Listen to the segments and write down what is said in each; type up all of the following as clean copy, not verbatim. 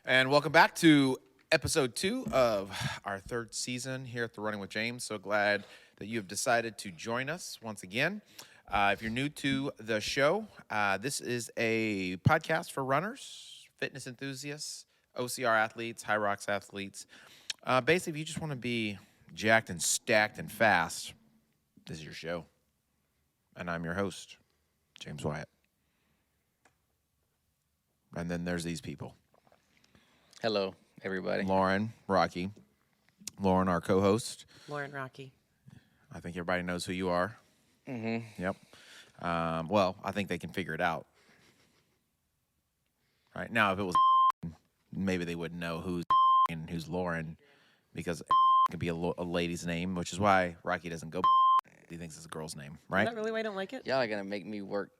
And welcome back to episode 2 of our third season here at the Running with James. So glad that you have decided to join us once again. If you're new to the show, this is a podcast for runners, fitness enthusiasts, OCR athletes, high rocks athletes. Basically, if you just want to be jacked and stacked and fast, this is your show. And I'm your host, James Wyatt. And then there's these people. Hello, everybody. Lauren, Rocky. Lauren, our co-host. Lauren, Rocky. I think everybody knows who you are. Mm-hmm. Yep. Well, I think they can figure it out. Right now, if it was maybe they wouldn't know who's and who's Lauren, because it could be a lady's name, which is why Rocky doesn't go. He thinks it's a girl's name, right? Is that really why I don't like it? Y'all are going to make me work.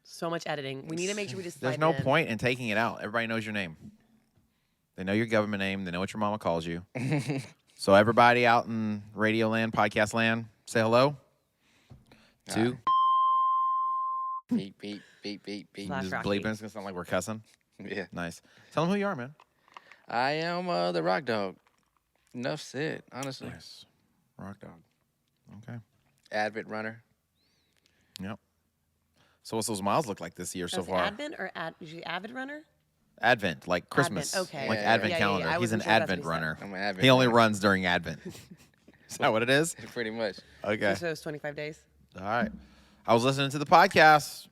So much editing. We need to make sure we just There's slide no it in. point in taking it out. Everybody knows your name. They know your government name. They know what your mama calls you. So everybody out in radio land, podcast land, say hello to. Beep, beep, beep, beep, beep. Slash Just Rocky. bleeping. It's going to sound like we're cussing. Yeah. Nice. Tell them who you are, man. I am the rock dog. Enough said, honestly. Nice. Rock dog. Okay. Avid runner. Yep. So what's those miles look like this year so Is it far? Advent or usually avid runner? Advent, like Christmas. okay. Like Yeah, Advent yeah. calendar. I He's an wasn't sure that's Advent what he said. runner. I'm an Advent He only runner. runs during Advent. Is that what it is? Pretty much. Okay. So it's 25 days. All right. I was listening to the podcast.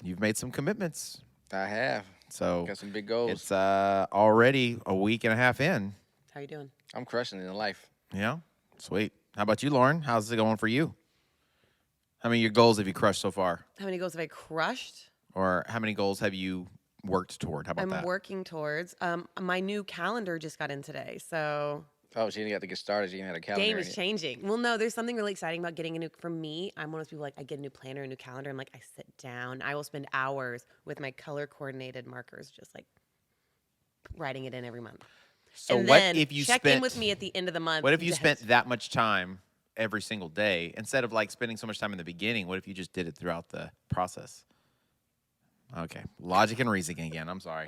You've made some commitments. I have. So Got some big goals. it's already a week and a half in. How you doing? I'm crushing it in life. Yeah. Sweet. How about you, Lauren? How's it going for you? How many of your goals have you crushed so far? How many goals have I crushed? Or how many goals have you worked toward? How about I'm that? working towards. My new calendar just got in today, so Oh, she didn't have to get started. She didn't have a calendar. game is yet. changing. Well, no, there's something really exciting about getting a new. For me, I'm one of those people like I get a new planner, a new calendar, and like I sit down. I will spend hours with my color coordinated markers, just like writing it in every month. So and what then if you check spent in with me at the end of the month? What if you Yes. spent that much time every single day instead of like spending so much time in the beginning? What if you just did it throughout the process? Okay, logic and reasoning again. I'm sorry,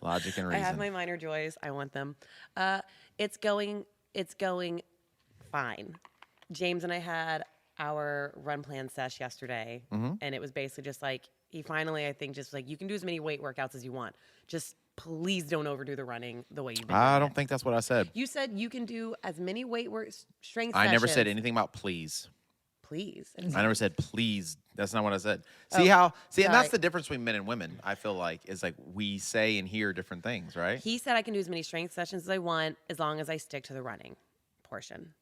logic and I reason. have my minor joys. I want them. It's going fine. James and I had our run plan sesh yesterday, and it was basically just like he finally, I think, just like you can do as many weight workouts as you want. Just please don't overdo the running the way you've been. I doing don't it. think that's what I said. You said you can do as many weight work strength. I never said sessions. anything about please. Please. I never said please. That's not what I said. Oh, And that's sorry. the difference between men and women. I feel like is like we say and hear different things, right? He said I can do as many strength sessions as I want as long as I stick to the running portion.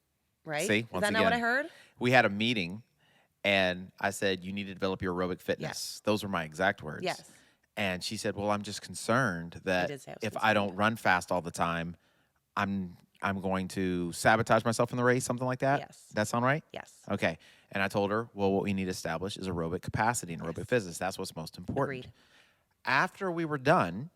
Right? See, Is once that not what I again, heard? We had a meeting, and I said you need to develop your aerobic fitness. Yes. Those were my exact words. Yes. And she said, "Well, I'm just concerned that did say I was if I don't run fast all the time, I'm going to sabotage myself in the race, something like that." Yes. That sound right? Yes. Okay. And I told her, "Well, what we need to establish is aerobic capacity and aerobic physics. That's what's most important." Agreed. After we were done,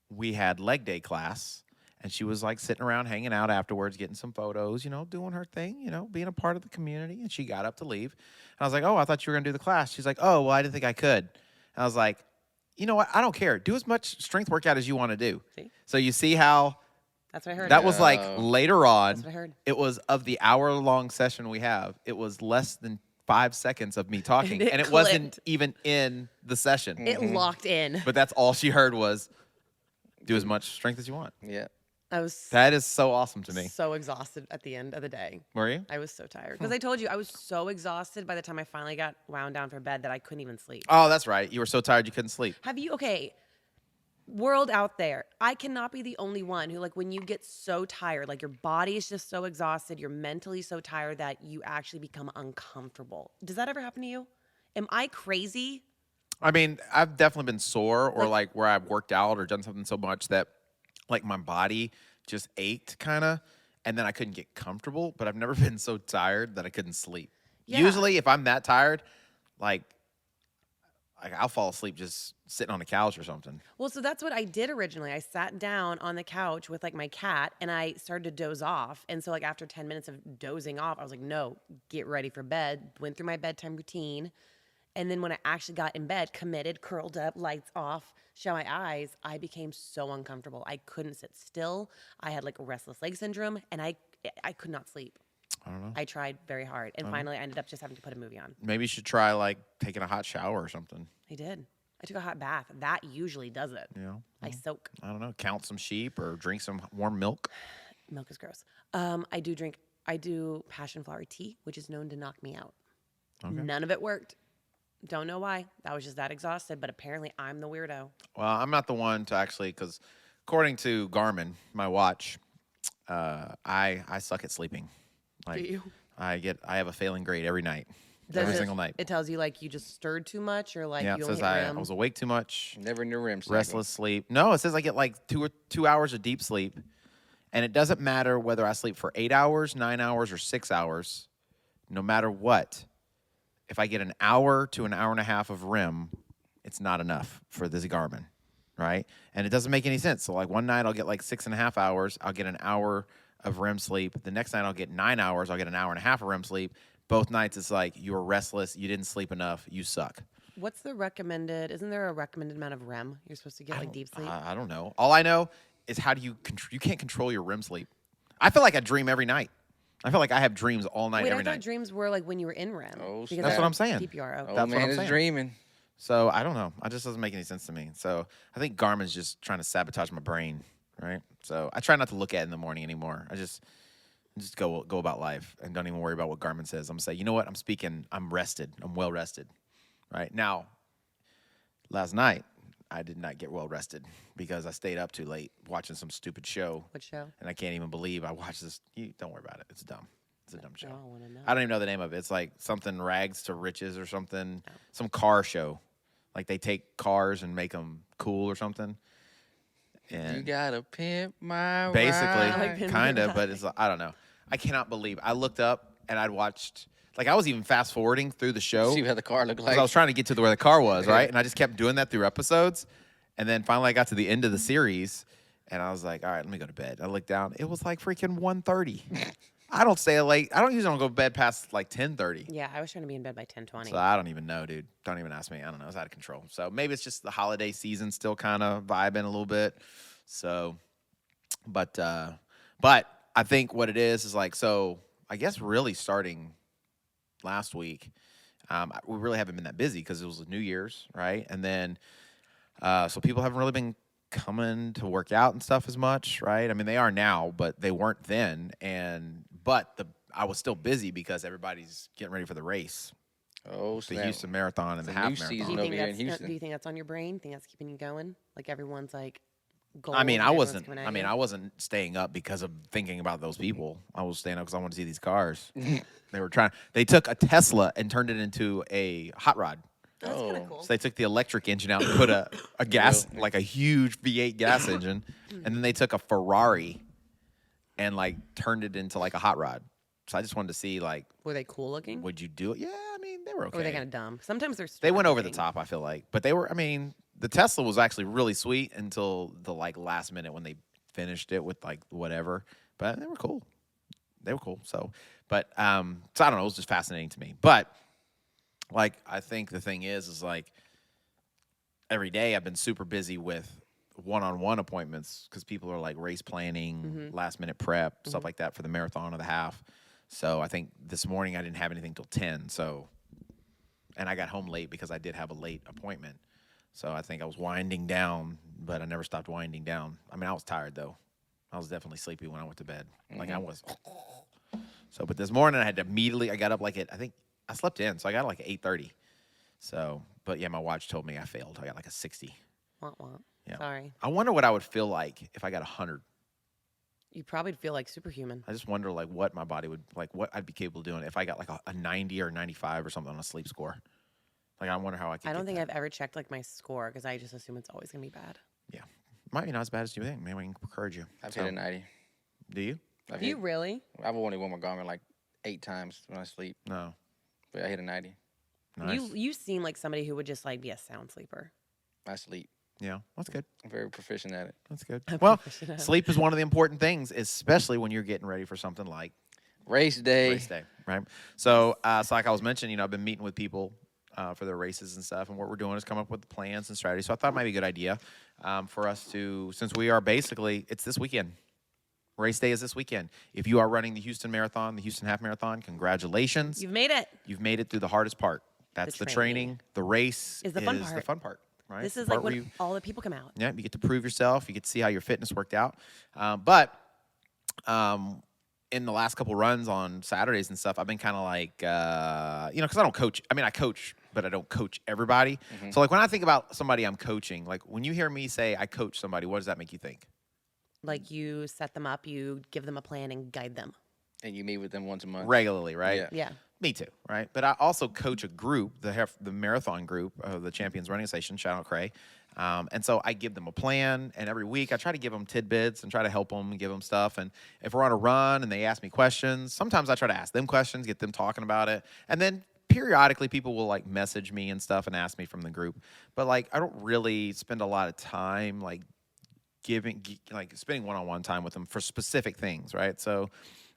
we had leg day class, and she was like sitting around hanging out afterwards, getting some photos, doing her thing, being a part of the community. And she got up to leave. And I was like, "Oh, I thought you were going to do the class." She's like, "Oh, well, I didn't think I could." And I was like, "You know what? I don't care. Do as much strength workout as you want to do." See? So you see how That's what I heard. that was like Oh. later on. That's what I heard. It was of the hour-long session we have. It was less than 5 seconds of me talking, And and it it wasn't clicked. even in the session. It locked in. But that's all she heard was, "Do as much strength as you want." Yeah. I was That is so awesome to me. so exhausted at the end of the day. Were you? I was so tired. Because I told you, I was so exhausted by the time I finally got wound down for bed that I couldn't even sleep. Oh, that's right. You were so tired you couldn't sleep. Okay, world out there, I cannot be the only one who, like, when you get so tired, like, your body is just so exhausted, you're mentally so tired that you actually become uncomfortable. Does that ever happen to you? Am I crazy? I mean, I've definitely been sore or like where I've worked out or done something so much that like my body just ached kind of, and then I couldn't get comfortable, but I've never been so tired that I couldn't sleep. Yeah. Usually if I'm that tired, like I'll fall asleep just sitting on the couch or something. Well, so that's what I did originally. I sat down on the couch with like my cat and I started to doze off. And so like after 10 minutes of dozing off, I was like, no, get ready for bed. Went through my bedtime routine. And then when I actually got in bed, committed, curled up, lights off, shut my eyes, I became so uncomfortable. I couldn't sit still. I had like a restless leg syndrome, and I could not sleep. I don't know. I tried very hard, and finally I ended up just having to put a movie on. Maybe you should try like taking a hot shower or something. I did. I took a hot bath. That usually does it. You know, I soak. I don't know. Count some sheep or drink some warm milk. Milk is gross. I do passion flower tea, which is known to knock me out. Okay. None of it worked. Don't know why. I was just that exhausted, but apparently I'm the weirdo. Well, I'm not the one to actually, because according to Garmin, my watch, I suck at sleeping. Like, Do you? I have a failing grade every night, Does every it- single night. It tells you like you just stirred too much, or like Yeah, you it only says hit I REM. was awake too much, Never in the REM cycle. restless sleep. No, it says I get like 2 hours of deep sleep, and it doesn't matter whether I sleep for 8 hours, 9 hours, or 6 hours. No matter what, if I get an hour to an hour and a half of REM, it's not enough for this Garmin, right? And it doesn't make any sense. So like one night I'll get like 6.5 hours. I'll get an hour of REM sleep. The next night I'll get 9 hours. I'll get an hour and a half of REM sleep. Both nights it's like you were restless. You didn't sleep enough. You suck. What's the recommended? Isn't there a recommended amount of REM you're supposed to get, like deep sleep? I don't know. All I know is how do you you can't control your REM sleep. I feel like I dream every night. I feel like I have dreams all night, Wait, every I thought night. dreams were like when you were in REM. Oh, because snap. That's what I'm saying. Deep you are. Okay. Old That's what man I'm is saying. dreaming. So I don't know. It just doesn't make any sense to me. So I think Garmin's just trying to sabotage my brain, right? So I try not to look at it in the morning anymore. I just go about life and don't even worry about what Garmin says. I'm gonna say, you know what? I'm rested. I'm well rested, right? Now, last night I did not get well rested because I stayed up too late watching some stupid show, What show? and I can't even believe I watched this. You don't worry about it. It's dumb. It's a dumb show. Oh, I want to know. I don't even know the name of it. It's like something Rags to Riches or something. Some car show. Like they take cars and make them cool or something. And You gotta pimp my basically, I like ride. Pimp kind My of, but it's I don't know. I cannot believe. I looked up and I'd watched. Like I was even fast forwarding through the show See what the car look because like. I was trying to get to where the car was, right? And I just kept doing that through episodes. And then finally I got to the end of the series and I was like, all right, let me go to bed. I looked down. It was like freaking 1:30. I don't stay late. I don't usually go to bed past like 10:30. Yeah, I was trying to be in bed by 10:20. So I don't even know, dude. Don't even ask me. I don't know. It's out of control. So maybe it's just the holiday season still kind of vibing a little bit. So, but I think what it is like, so I guess really starting last week, we really haven't been that busy because it was New Year's, right? And then, so people haven't really been coming to work out and stuff as much, right? I mean, they are now, but they weren't then. But I was still busy because everybody's getting ready for the race, Oh, the snap. Houston Marathon and It's the a half new marathon. do season you over think here in that's Houston. do you think that's on your brain? Think that's keeping you going? Like everyone's like goals. I mean, and I everyone's wasn't. coming at I mean, you? I wasn't staying up because of thinking about those people. I was staying up because I wanted to see these cars. They were trying. They took a Tesla and turned it into a hot rod. That's kind Oh. of cool. So they took the electric engine out and put a gas, like a huge V8 gas engine, and then they took a Ferrari and like turned it into like a hot rod. So I just wanted to see like, Were they cool looking? would you do it? Yeah, I mean, they were okay. Or were they kind of dumb? Sometimes they're. They went over the looking. top, I feel like, but they were. I mean, the Tesla was actually really sweet until the like last minute when they finished it with like whatever. But they were cool. They were cool. So, but so I don't know. It was just fascinating to me. But like, I think the thing is like every day I've been super busy with one-on-one appointments because people are like race planning, last minute prep, stuff like that for the marathon or the half. So I think this morning I didn't have anything till 10. So, and I got home late because I did have a late appointment. So I think I was winding down, but I never stopped winding down. I mean, I was tired though. I was definitely sleepy when I went to bed. Like I was. So, but this morning I had to immediately. I got up like I think I slept in, so I got like at 8:30. So, but yeah, my watch told me I failed. I got like a 60. Wah, wah. Yeah. Sorry. I wonder what I would feel like if I got 100. You probably feel like superhuman. I just wonder like what my body would like, what I'd be capable of doing if I got like a 90 or 95 or something on a sleep score. Like I wonder how I could. I don't get think that. I've ever checked like my score because I just assume it's always gonna be bad. Yeah, might be not as bad as you think. Maybe I can encourage you. I've So, hit a 90. Do you? I've Do you hit, really? I've only worn my Garmin like 8 times when I sleep, No. but I hit a 90. Nice. You seem like somebody who would just like be a sound sleeper. I sleep. Yeah, that's good. I'm very proficient at it. That's good. I'm Well, proficient at it. sleep is one of the important things, especially when you're getting ready for something like Race day. race day, right? So, so like I was mentioning, I've been meeting with people for their races and stuff. And what we're doing is come up with the plans and strategies. So I thought it might be a good idea for us to, since we are basically, it's this weekend. Race day is this weekend. If you are running the Houston Marathon, the Houston Half Marathon, congratulations. You've made it. You've made it through the hardest part. That's the training. The race is the fun part. Right? This is the like part when all the people come out. yeah, you get to prove yourself. You get to see how your fitness worked out. But in the last couple runs on Saturdays and stuff, I've been kind of like, because I don't coach. I mean, I coach, but I don't coach everybody. So, like, when I think about somebody I'm coaching, like, when you hear me say I coach somebody, what does that make you think? Like you set them up, you give them a plan and guide them. And you meet with them once a month. Regularly, right? Yeah. Yeah. Me too, right? But I also coach a group, the marathon group of the Champions Running Station, shout out Cray. And so I give them a plan, and every week I try to give them tidbits and try to help them and give them stuff. And if we're on a run and they ask me questions, sometimes I try to ask them questions, get them talking about it. And then periodically people will like message me and stuff and ask me from the group. But like I don't really spend a lot of time like spending one-on-one time with them for specific things, right? So,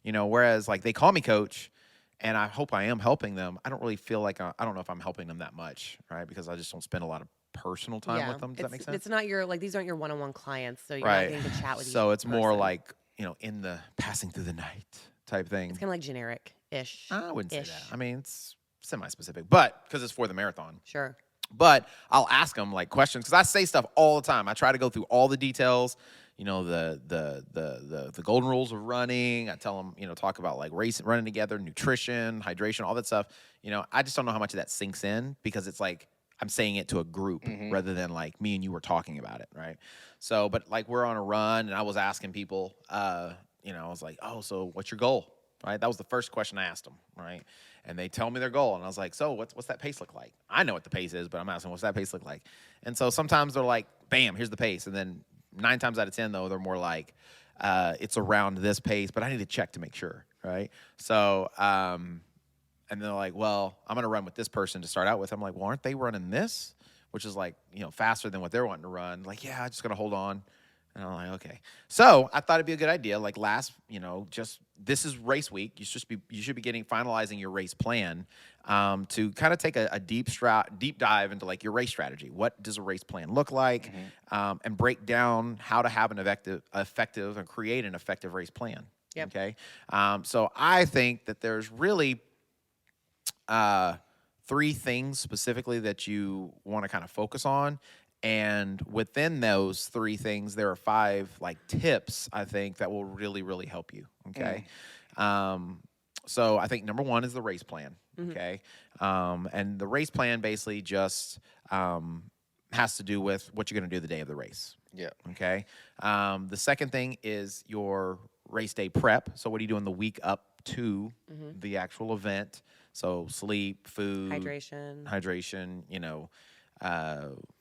whereas like they call me coach, and I hope I am helping them, I don't really feel like I don't know if I'm helping them that much, right? Because I just don't spend a lot of personal time with them. Does that make sense? It's not these aren't your one-on-one clients, so you're Right. not getting to chat with So each it's more person. like, in the passing through the night type thing. It's kind of like generic-ish. I wouldn't say that. I mean, it's semi-specific, but because it's for the marathon. Sure. But I'll ask them like questions because I say stuff all the time. I try to go through all the details, the golden rules of running. I tell them, talk about like running together, nutrition, hydration, all that stuff. I just don't know how much of that sinks in because it's like I'm saying it to a group rather than like me and you were talking about it, right? So, but like we're on a run and I was asking people, I was like, oh, so what's your goal? Right? That was the first question I asked them, right? And they tell me their goal. And I was like, so what's that pace look like? I know what the pace is, but I'm asking, what's that pace look like? And so sometimes they're like, bam, here's the pace. And then 9 times out of 10, though, they're more like, it's around this pace, but I need to check to make sure, right? So, and they're like, well, I'm going to run with this person to start out with. I'm like, well, aren't they running this? Which is like, faster than what they're wanting to run. Like, yeah, I'm just going to hold on. And I'm like, okay. So I thought it'd be a good idea. Like this is race week. You should be finalizing your race plan to kind of take a deep dive into like your race strategy. What does a race plan look like? And break down how to have an effective and create an effective race plan. Yep. Okay. So I think that there's really 3 things specifically that you want to kind of focus on. And within those 3 things, there are 5 like tips I think that will really, really help you. Okay. So I think number 1 is the race plan. Okay. And the race plan basically just has to do with what you're going to do the day of the race. Yeah. Okay. The second thing is your race day prep. So what do you do in the week up to the actual event? So sleep, food, hydration,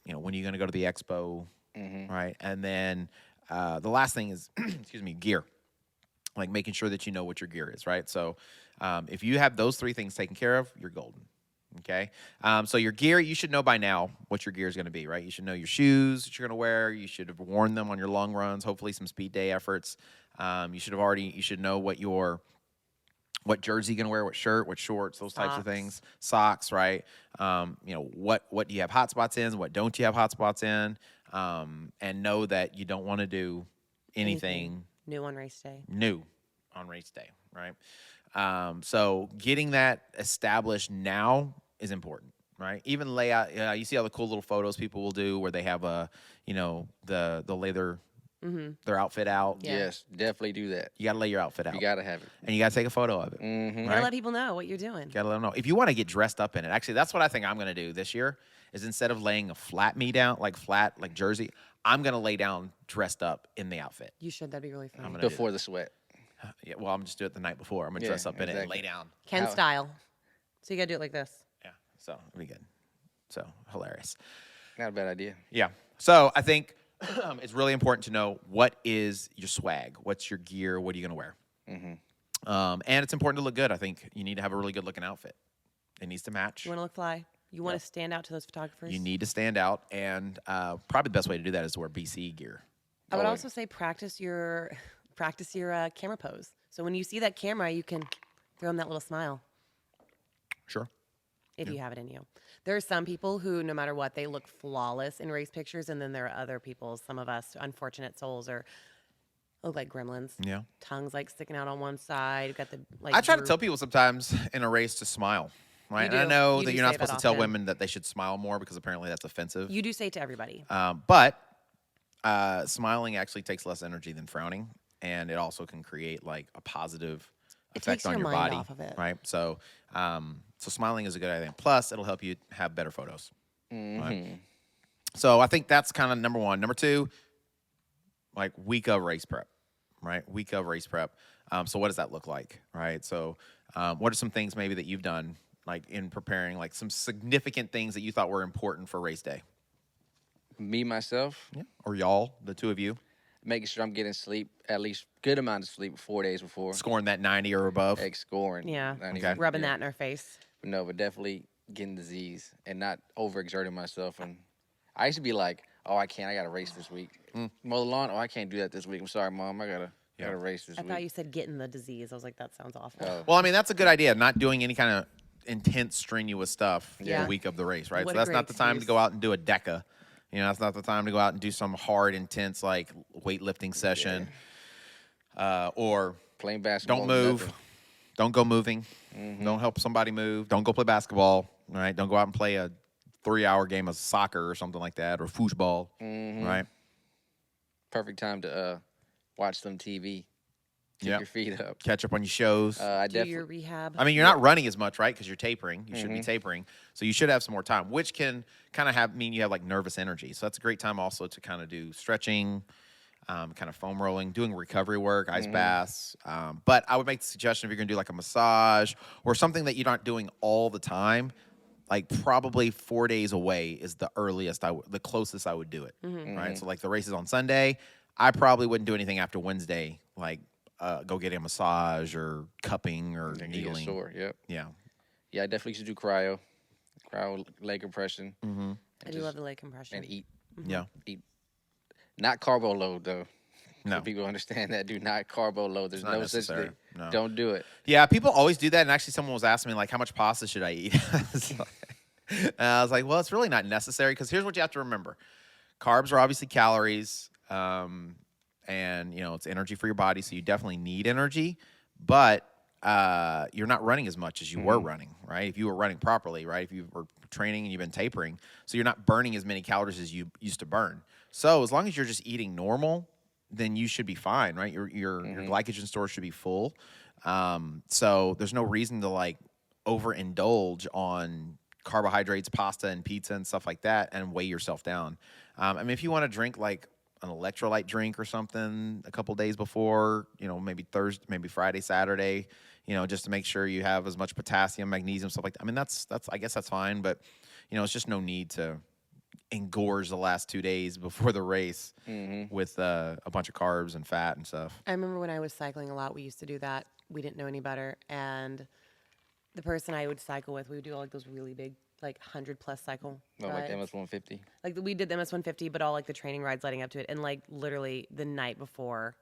when are you going to go to the expo, right? And then the last thing is, gear, like making sure that you know what your gear is, right? So if you have those 3 things taken care of, you're golden, okay? So your gear, you should know by now what your gear is going to be, right? You should know your shoes that you're going to wear. You should have worn them on your long runs, hopefully some speed day efforts. You should know what jersey you're going to wear, what shirt, what shorts, those types of things. Socks, right? What do you have hot spots in? What don't you have hot spots in? And know that you don't want to do anything new on race day. Right? So getting that established now is important, right? Even layout. You see all the cool little photos people will do where they have the leather. Their outfit out. Yeah. Yes, definitely do that. You got to lay your outfit out. You got to have it. And you got to take a photo of it. You gotta let people know what you're doing. Got to let them know. If you want to get dressed up in it, actually, that's what I think I'm going to do this year is instead of laying a flat me down, like jersey, I'm going to lay down dressed up in the outfit. You should. That'd be really fun. Before the sweat. Yeah, well, I'm just do it the night before. I'm going to dress up in it and lay down. Ken style. So you gotta do it like this. Yeah, so it'll be good. So hilarious. Not a bad idea. Yeah. So I think it's really important to know what is your swag, what's your gear, what are you going to wear, and it's important to look good. I think you need to have a really good looking outfit. It needs to match. You want to look fly. You want to stand out to those photographers. You need to stand out, and probably the best way to do that is to wear BC gear. I would also say practice your camera pose. So when you see that camera, you can throw them that little smile. Sure. if you have it in you. There are some people who, no matter what, they look flawless in race pictures, and then there are other people, some of us unfortunate souls, look like gremlins. Yeah. Tongues like sticking out on one side. Got the like. I try to droop. tell people sometimes in a race to smile, right? You And I do. know You that do you're not say that supposed to tell often. women that they should smile more because apparently that's offensive. You do say to everybody. But smiling actually takes less energy than frowning, and it also can create like a positive It effect takes on your your mind body, off of it. right? So, so smiling is a good idea. Plus, it'll help you have better photos. Right? So I think that's kind of number one. Number two, like week of race prep, right? Week of race prep. So what does that look like, right? So what are some things maybe that you've done like in preparing, like some significant things that you thought were important for race day? Me, myself, Yeah. Or y'all, the two of you, making sure I'm getting sleep, at least good amount of sleep 4 days before. scoring that 90 or above. Scoring. Yeah. Not Okay. Rubbing yeah. that in our face. No, but definitely getting the Z's and not overexerting myself. And I used to be like, oh, I can't. I got to race this week. Mow the lawn. Oh, I can't do that this week. I'm sorry, Mom. I gotta race this I week. thought you said getting the disease. I was like, that sounds awful. Oh. Well, I mean, that's a good idea. Not doing any kind of intense, strenuous stuff Yeah. the week of the race, right? What So a that's great not the time to excuse. go out and do a deca. You know, that's not the time to go out and do some hard, intense, like weightlifting session. Or Playing basketball. don't move. nothing. Don't go moving. Don't help somebody move. Don't go play basketball, right? Don't go out and play a 3-hour game of soccer or something like that, or foosball, right? Perfect time to watch some TV. Keep Yep. your feet up. Catch up on your shows. I Do definitely. your rehab. I mean, you're not running as much, right? Because you're tapering. You should be tapering. So you should have some more time, which can kind of mean you have like nervous energy. So that's a great time also to kind of do stretching, kind of foam rolling, doing recovery work, ice baths. But I would make the suggestion if you're going to do like a massage or something that you're not doing all the time, like probably 4 days away is the earliest the closest I would do it, right? So like the race is on Sunday. I probably wouldn't do anything after Wednesday, like go get a massage or cupping or Then you get kneeling. sore. Yep. Yeah. Yeah, I definitely should do cryo leg compression. I do love the leg compression. And eat. Yeah. Not carbo load though. No. So people understand that. Do not carbo load. There's not no such necessary. thing. No. Don't do it. Yeah, people always do that. And actually, someone was asking me, like, how much pasta should I eat? And I was like, well, it's really not necessary because here's what you have to remember. Carbs are obviously calories, and, you know, it's energy for your body, so you definitely need energy. But you're not running as much as you were running, right? If you were running properly, right? If you were training and you've been tapering, so you're not burning as many calories as you used to burn. So as long as you're just eating normal, then you should be fine, right? Your glycogen stores should be full. So there's no reason to like overindulge on carbohydrates, pasta and pizza and stuff like that, and weigh yourself down. I mean, if you want to drink like an electrolyte drink or something a couple days before, you know, maybe Thursday, maybe Friday, Saturday, you know, just to make sure you have as much potassium, magnesium, stuff like that. I mean, that's I guess that's fine, but you know, it's just no need to engorge the last 2 days before the race with a bunch of carbs and fat and stuff. I remember when I was cycling a lot, we used to do that. We didn't know any better. And the person I would cycle with, we would do all like those really big, like 100+ cycle No, like rides. the MS-150. Like we did the MS-150, but all like the training rides leading up to it. And like literally the night before,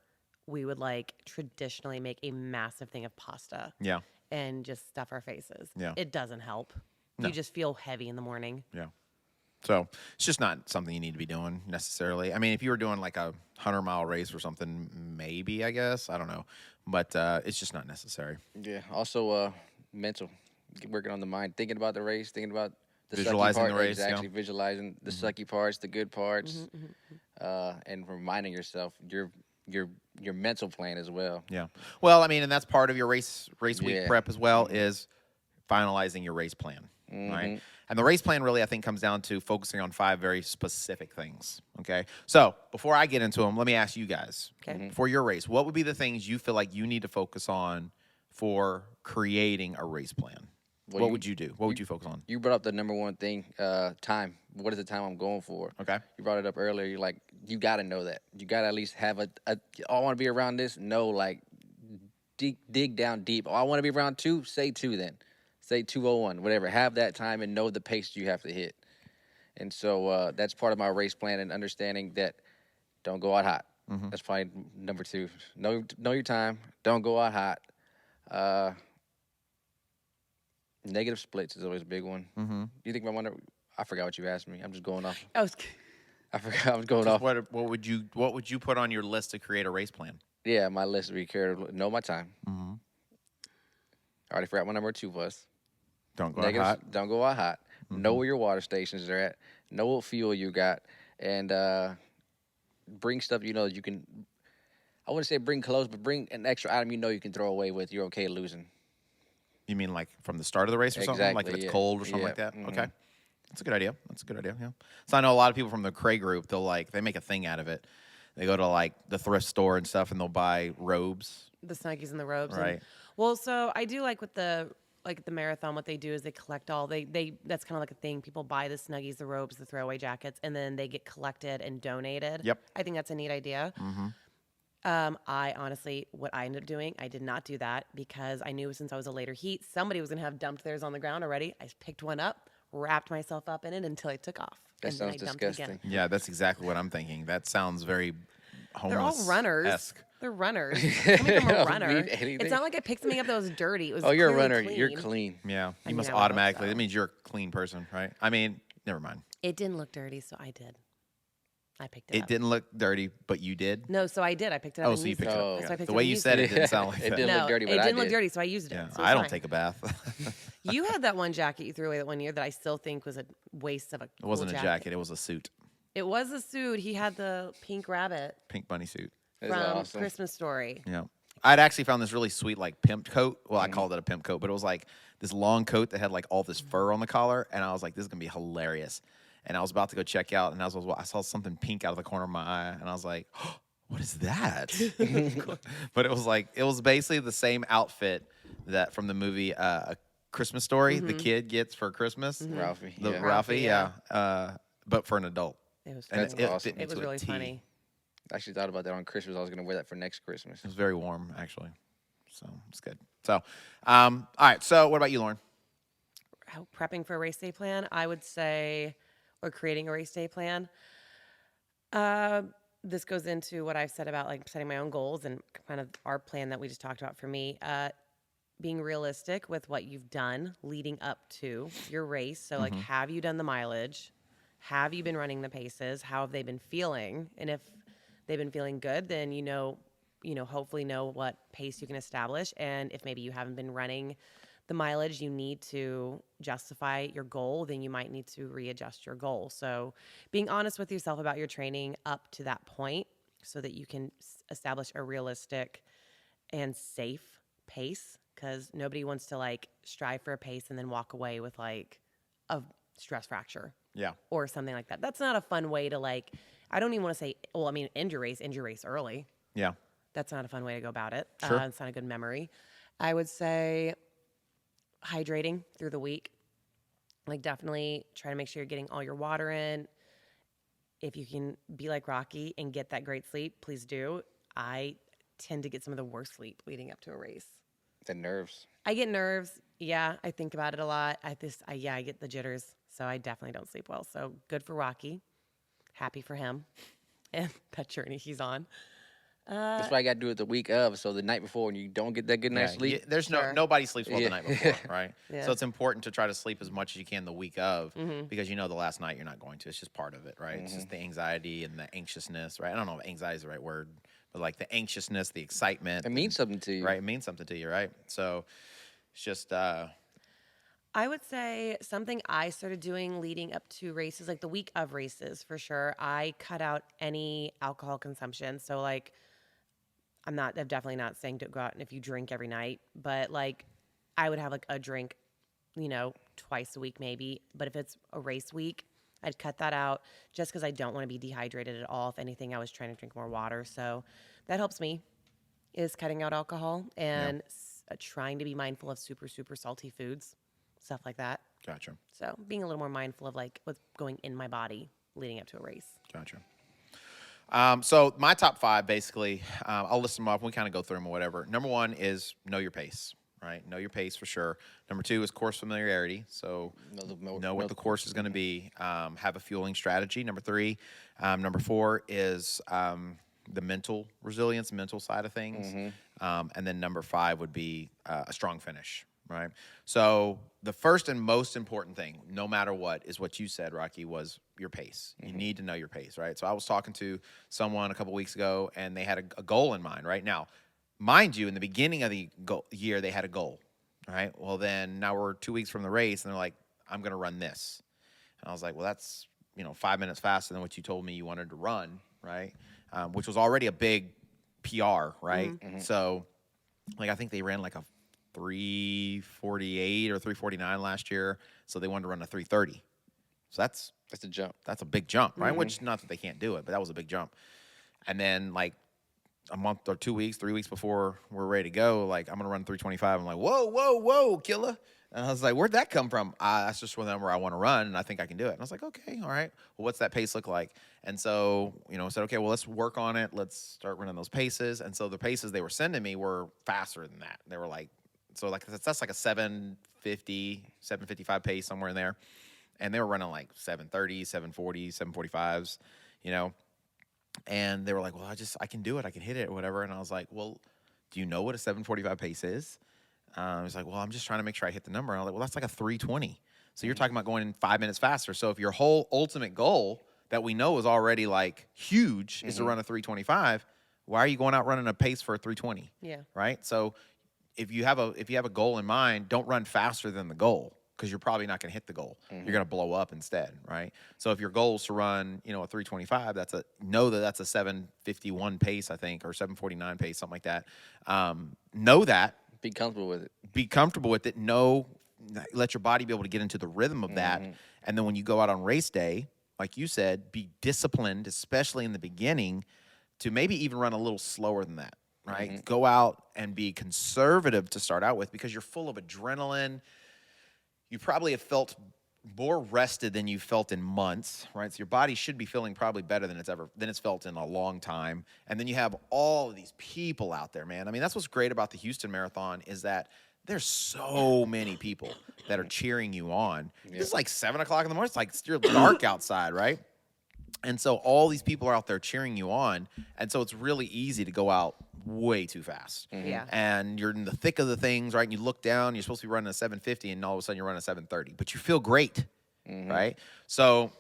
we would like traditionally make a massive thing of pasta Yeah. and just stuff our faces. Yeah. It doesn't help. No. You just feel heavy in the morning. Yeah. So it's just not something you need to be doing necessarily. I mean, if you were doing like a 100-mile race or something, maybe, I guess. I don't know. But it's just not necessary. Yeah. Also, mental. Working on the mind, thinking about the race, thinking about the Visualizing sucky the part, race, yeah. actually visualizing the sucky parts, the good parts, and reminding yourself your mental plan as well. Yeah. Well, I mean, and that's part of your race week Yeah. prep as well is finalizing your race plan, right? And the race plan really, I think, comes down to focusing on 5 very specific things, okay? So before I get into them, let me ask you guys, Okay. for your race, what would be the things you feel like you need to focus on for creating a race plan? Well, What would you do? What would you focus on? You brought up the number one thing, time. What is the time I'm going for? Okay. You brought it up earlier. You're like, you got to know that. You got to at least have oh, I want to be around this. No, like, dig down deep. Oh, I want to be around 2. Say 2 then. Say 2:01, whatever. Have that time and know the pace you have to hit. And so that's part of my race plan and understanding that don't go out hot. That's probably number 2. Know your time. Don't go out hot. Negative splits is always a big one. Do you think I forgot what you asked me. I'm just going off. I forgot I was going Just off. what would you put on your list to create a race plan? Yeah, my list would be know my time. Mm-hmm. I already forgot what number 2 was. Don't go out hot. Don't go out hot. Know where your water stations are at. Know what fuel you got, and bring stuff you know you can. I wouldn't say bring clothes, but bring an extra item you know you can throw away with. You're okay losing. You mean like from the start of the race or something? Like if it's cold or something like that? Mm-hmm. Okay. That's a good idea. Yeah. So I know a lot of people from the Cray group, they make a thing out of it. They go to like the thrift store and stuff and they'll buy robes. The Snuggies and the robes. Right. Well, so I do like with the marathon, what they do is they collect all that's kind of like a thing. People buy the Snuggies, the robes, the throwaway jackets, and then they get collected and donated. Yep. I think that's a neat idea. Mm-hmm. I honestly, what I ended up doing, I did not do that because I knew since I was a later heat, somebody was going to have dumped theirs on the ground already. I picked one up, wrapped myself up in it until I took off. That and then I sounds dumped it again. disgusting. Yeah, that's exactly what I'm thinking. That sounds very homeless. They're all runners. Esque. They're runners. Coming from a Don't runner, mean anything. it's not like I picked something up that was dirty. It was Oh, you're a clearly runner. clean. You're clean. Yeah. You mean, must I would hope automatically. so. That means you're a clean person, right? I mean, never mind. It didn't look dirty, so I did. I picked it up. It didn't look dirty, but you did? No, so I did. I picked it up. Oh, and so you used picked it it. up. That's Yeah. why I picked The it way up and you used said it didn't sound like It that. didn't No, look dirty, but it I didn't look did. dirty, so I used it. Yeah, So it was I don't fine. take a bath. You had that one jacket you threw away that one year that I still think was a waste of a. It wasn't a jacket. It was a suit. It was a suit. He had the pink rabbit Pink bunny suit. That's from awesome. Christmas Story. Yeah. I'd actually found this really sweet, like, pimp coat. Well, I called it a pimp coat, but it was like this long coat that had like all this fur on the collar. And I was like, this is going to be hilarious. And I was about to go check out, and I saw something pink out of the corner of my eye. And I was like, oh, what is that? But it was basically the same outfit that from the movie A Christmas Story, the kid gets for Christmas. Ralphie. The Yeah. Ralphie, yeah. But for an adult. It was. And That's funny. awesome. fit It was to a really T. funny. I actually thought about that on Christmas. I was going to wear that for next Christmas. It was very warm, actually. So it's good. So, all right. So, what about you, Lauren? How prepping for a race day plan, I would say, or creating a race day plan. This goes into what I've said about like setting my own goals and kind of our plan that we just talked about for me. Being realistic with what you've done leading up to your race. So, like, have you done the mileage? Have you been running the paces? How have they been feeling? And if they've been feeling good, then hopefully know what pace you can establish. And if maybe you haven't been running the mileage you need to justify your goal, then you might need to readjust your goal. So being honest with yourself about your training up to that point so that you can establish a realistic and safe pace, because nobody wants to like strive for a pace and then walk away with like a stress fracture Yeah. or something like that. That's not a fun way to like, I don't even want to say, well, I mean, end your race early. Yeah. That's not a fun way to go about it. Sure. It's not a good memory. I would say hydrating through the week. Like, definitely try to make sure you're getting all your water in. If you can be like Rocky and get that great sleep, please do. I tend to get some of the worst sleep leading up to a race. The nerves. I get nerves. Yeah, I think about it a lot. I get the jitters. So I definitely don't sleep well. So good for Rocky. Happy for him and that journey he's on. That's why I got to do it the week of. So the night before, when you don't get that good night's sleep, There's Sure. nobody sleeps well Yeah. the night before, right? Yeah. So it's important to try to sleep as much as you can the week of because you know the last night you're not going to. It's just part of it, right? It's just the anxiety and the anxiousness, right? I don't know if anxiety is the right word, but like the anxiousness, the excitement. it means something to you. right? It means something to you, right? So it's just I would say something I started doing leading up to races, like the week of races for sure. I cut out any alcohol consumption. So like, I'm definitely not saying to go out and if you drink every night, but like I would have like a drink, twice a week maybe. But if it's a race week, I'd cut that out just because I don't want to be dehydrated at all. If anything, I was trying to drink more water. So that helps me is cutting out alcohol and trying to be mindful of super, super salty foods. Stuff like that. gotcha. So being a little more mindful of like what's going in my body leading up to a race. Gotcha. So my top 5, basically, I'll list them up. We kind of go through them or whatever. Number 1 is know your pace, right? Know your pace for sure. Number 2 is course familiarity. So know what the course is going to be. Have a fueling strategy. Number 3. Number 4 is the mental resilience, mental side of things. And then number 5 would be a strong finish. right? So the first and most important thing, no matter what, is what you said, Rocky, was your pace. You need to know your pace, right? So I was talking to someone a couple weeks ago, and they had a goal in mind, right? Now, mind you, in the beginning of the year, they had a goal, right? Well, then now we're 2 weeks from the race, and they're like, I'm going to run this. And I was like, well, that's, 5 minutes faster than what you told me you wanted to run, right? Which was already a big PR, right? So, like, I think they ran like a 3:48 or 3:49 last year, so they wanted to run a 3:30. So that's a jump. That's a big jump, right? Which, not that they can't do it, but that was a big jump. And then, like, a month or 2 weeks, 3 weeks before we're ready to go, like, I'm gonna run 3:25. I'm like, whoa, killer. And I was like, where'd that come from? That's just one of them where I want to run, and I think I can do it. And I was like, okay, all right. Well, what's that pace look like? And so, I said, okay, well, let's work on it. Let's start running those paces. And so the paces they were sending me were faster than that. They were like, so like that's like a 7:50, 7:55 pace, somewhere in there. And they were running like 7:30, 7:40, 7:45s, And they were like, well, I can do it. I can hit it or whatever. And I was like, well, do you know what a 7:45 pace is? I was like, well, I'm just trying to make sure I hit the number. And I was like, well, that's like a 3:20. So you're talking about going in 5 minutes faster. So if your whole ultimate goal that we know is already like huge is to run a 3:25, why are you going out running a pace for a 3:20? Yeah. Right. So if you have a goal in mind, don't run faster than the goal, because you're probably not going to hit the goal. You're going to blow up instead, right? So if your goal is to run, a 3:25, that's a 7:51 pace, I think, or 7:49 pace, something like that. Know that. Be comfortable with it. Be comfortable with it. Let your body be able to get into the rhythm of that. And then when you go out on race day, like you said, be disciplined, especially in the beginning, to maybe even run a little slower than that, right? Go out and be conservative to start out with, because you're full of adrenaline. You probably have felt more rested than you felt in months, right? So your body should be feeling probably better than it's felt in a long time. And then you have all of these people out there, man. I mean, that's what's great about the Houston Marathon, is that there's so many people that are cheering you on. It's like 7 o'clock in the morning. It's like still dark outside, right? And so all these people are out there cheering you on. And so it's really easy to go out way too fast. Yeah. And you're in the thick of the things, right? And you look down, you're supposed to be running a 7:50, and all of a sudden you're running a 7:30. But you feel great, right? So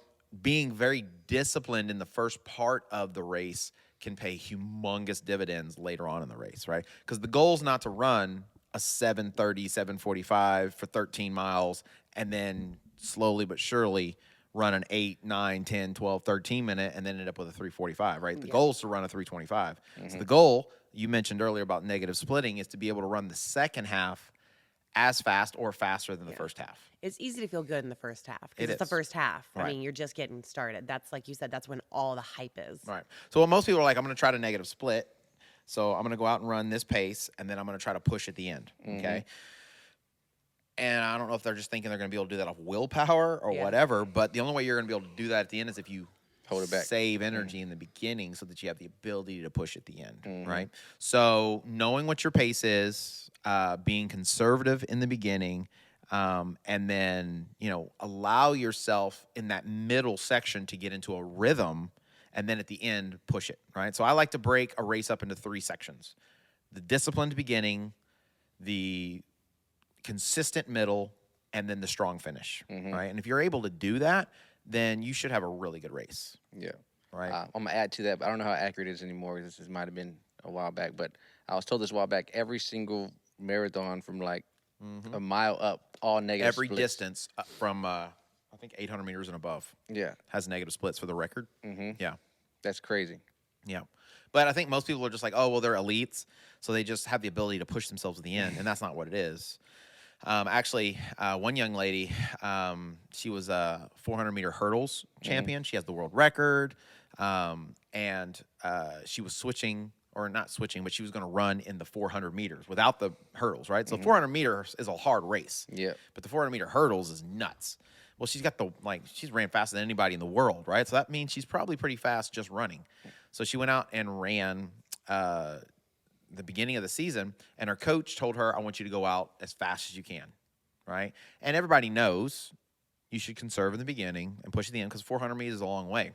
being very disciplined in the first part of the race can pay humongous dividends later on in the race, right? Because the goal is not to run a 7:30, 7:45 for 13 miles and then slowly but surely run an 8, 9, 10, 12, 13 minute and then end up with a 3:45, right? The goal is to run a 3:25. So the goal, you mentioned earlier about negative splitting, is to be able to run the second half as fast or faster than the first half. It's easy to feel good in the first half, because It it's the is. first half. I Right. mean, you're just getting started. That's, like you said, that's when all the hype is. Right. So what most people are like, I'm going to try to negative split. So I'm going to go out and run this pace, and then I'm going to try to push at the end. Okay. And I don't know if they're just thinking they're going to be able to do that off willpower or whatever, but the only way you're going to be able to do that at the end is if you Hold it back. save energy in the beginning so that you have the ability to push at the end, right? So knowing what your pace is, being conservative in the beginning, and then, allow yourself in that middle section to get into a rhythm, and then at the end, push it, right? So I like to break a race up into 3 sections: the disciplined beginning, the consistent middle, and then the strong finish, right? And if you're able to do that, then you should have a really good race, Yeah. right? I'm going to add to that, but I don't know how accurate it is anymore. This might have been a while back, but I was told this a while back, every single marathon from like a mile up, all negative Every splits. distance from, I think, 800 meters and above Yeah. has negative splits for the record. Yeah. That's crazy. Yeah. But I think most people are just like, oh, well, they're elites, so they just have the ability to push themselves to the end, and that's not what it is. Actually, one young lady, she was a 400-meter hurdles champion. She has the world record, and she was switching, or not switching, but she was going to run in the 400 meters without the hurdles, right? So 400 meters is a hard race. Yeah. But the 400-meter hurdles is nuts. Well, she's got she's ran faster than anybody in the world, right? So that means she's probably pretty fast just running. So she went out and ran the beginning of the season, and her coach told her, I want you to go out as fast as you can, right? And everybody knows you should conserve in the beginning and push at the end, because 400 meters is a long way.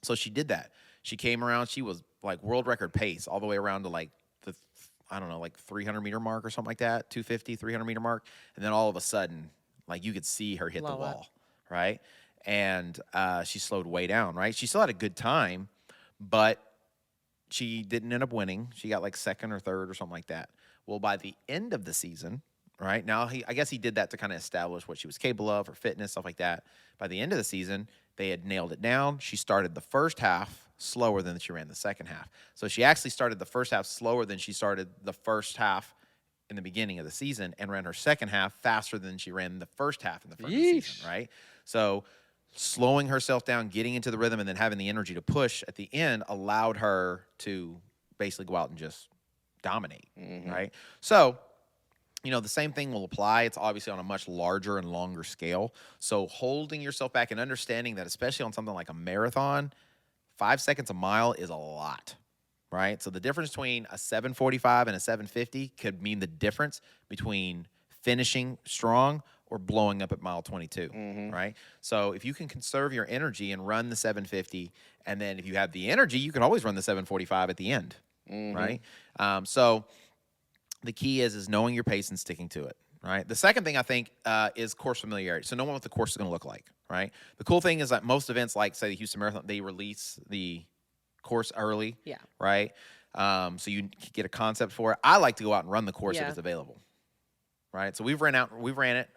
So she did that. She came around. She was like world record pace all the way around to like the I don't know, like 300-meter mark or something like that, 250, 300-meter mark. And then all of a sudden, like you could see her hit the Blow up. wall, right? And she slowed way down, right? She still had a good time, but she didn't end up winning. She got like second or third or something like that. Well, by the end of the season, right now, I guess he did that to kind of establish what she was capable of, her fitness, stuff like that. By the end of the season, they had nailed it down. She started the first half slower than she ran the second half. So she actually started the first half slower than she started the first half in the beginning of the season, and ran her second half faster than she ran the first half in the front of the season, right? So slowing herself down, getting into the rhythm, and then having the energy to push at the end allowed her to basically go out and just dominate, right? So, you know, the same thing will apply. It's obviously on a much larger and longer scale. So holding yourself back and understanding that, especially on something like a marathon, 5 seconds a mile is a lot, right? So the difference between a 7:45 and a 7:50 could mean the difference between finishing strong or blowing up at mile 22, right? So if you can conserve your energy and run the 7:50, and then if you have the energy, you can always run the 7:45 at the end, right? So the key is knowing your pace and sticking to it, right? The second thing I think is course familiarity. So knowing what the course is going to look like, right? The cool thing is that most events, like say the Houston Marathon, they release the course early, Yeah. right? So you get a concept for it. I like to go out and run the course if Yeah. it's available, right? So we've ran it,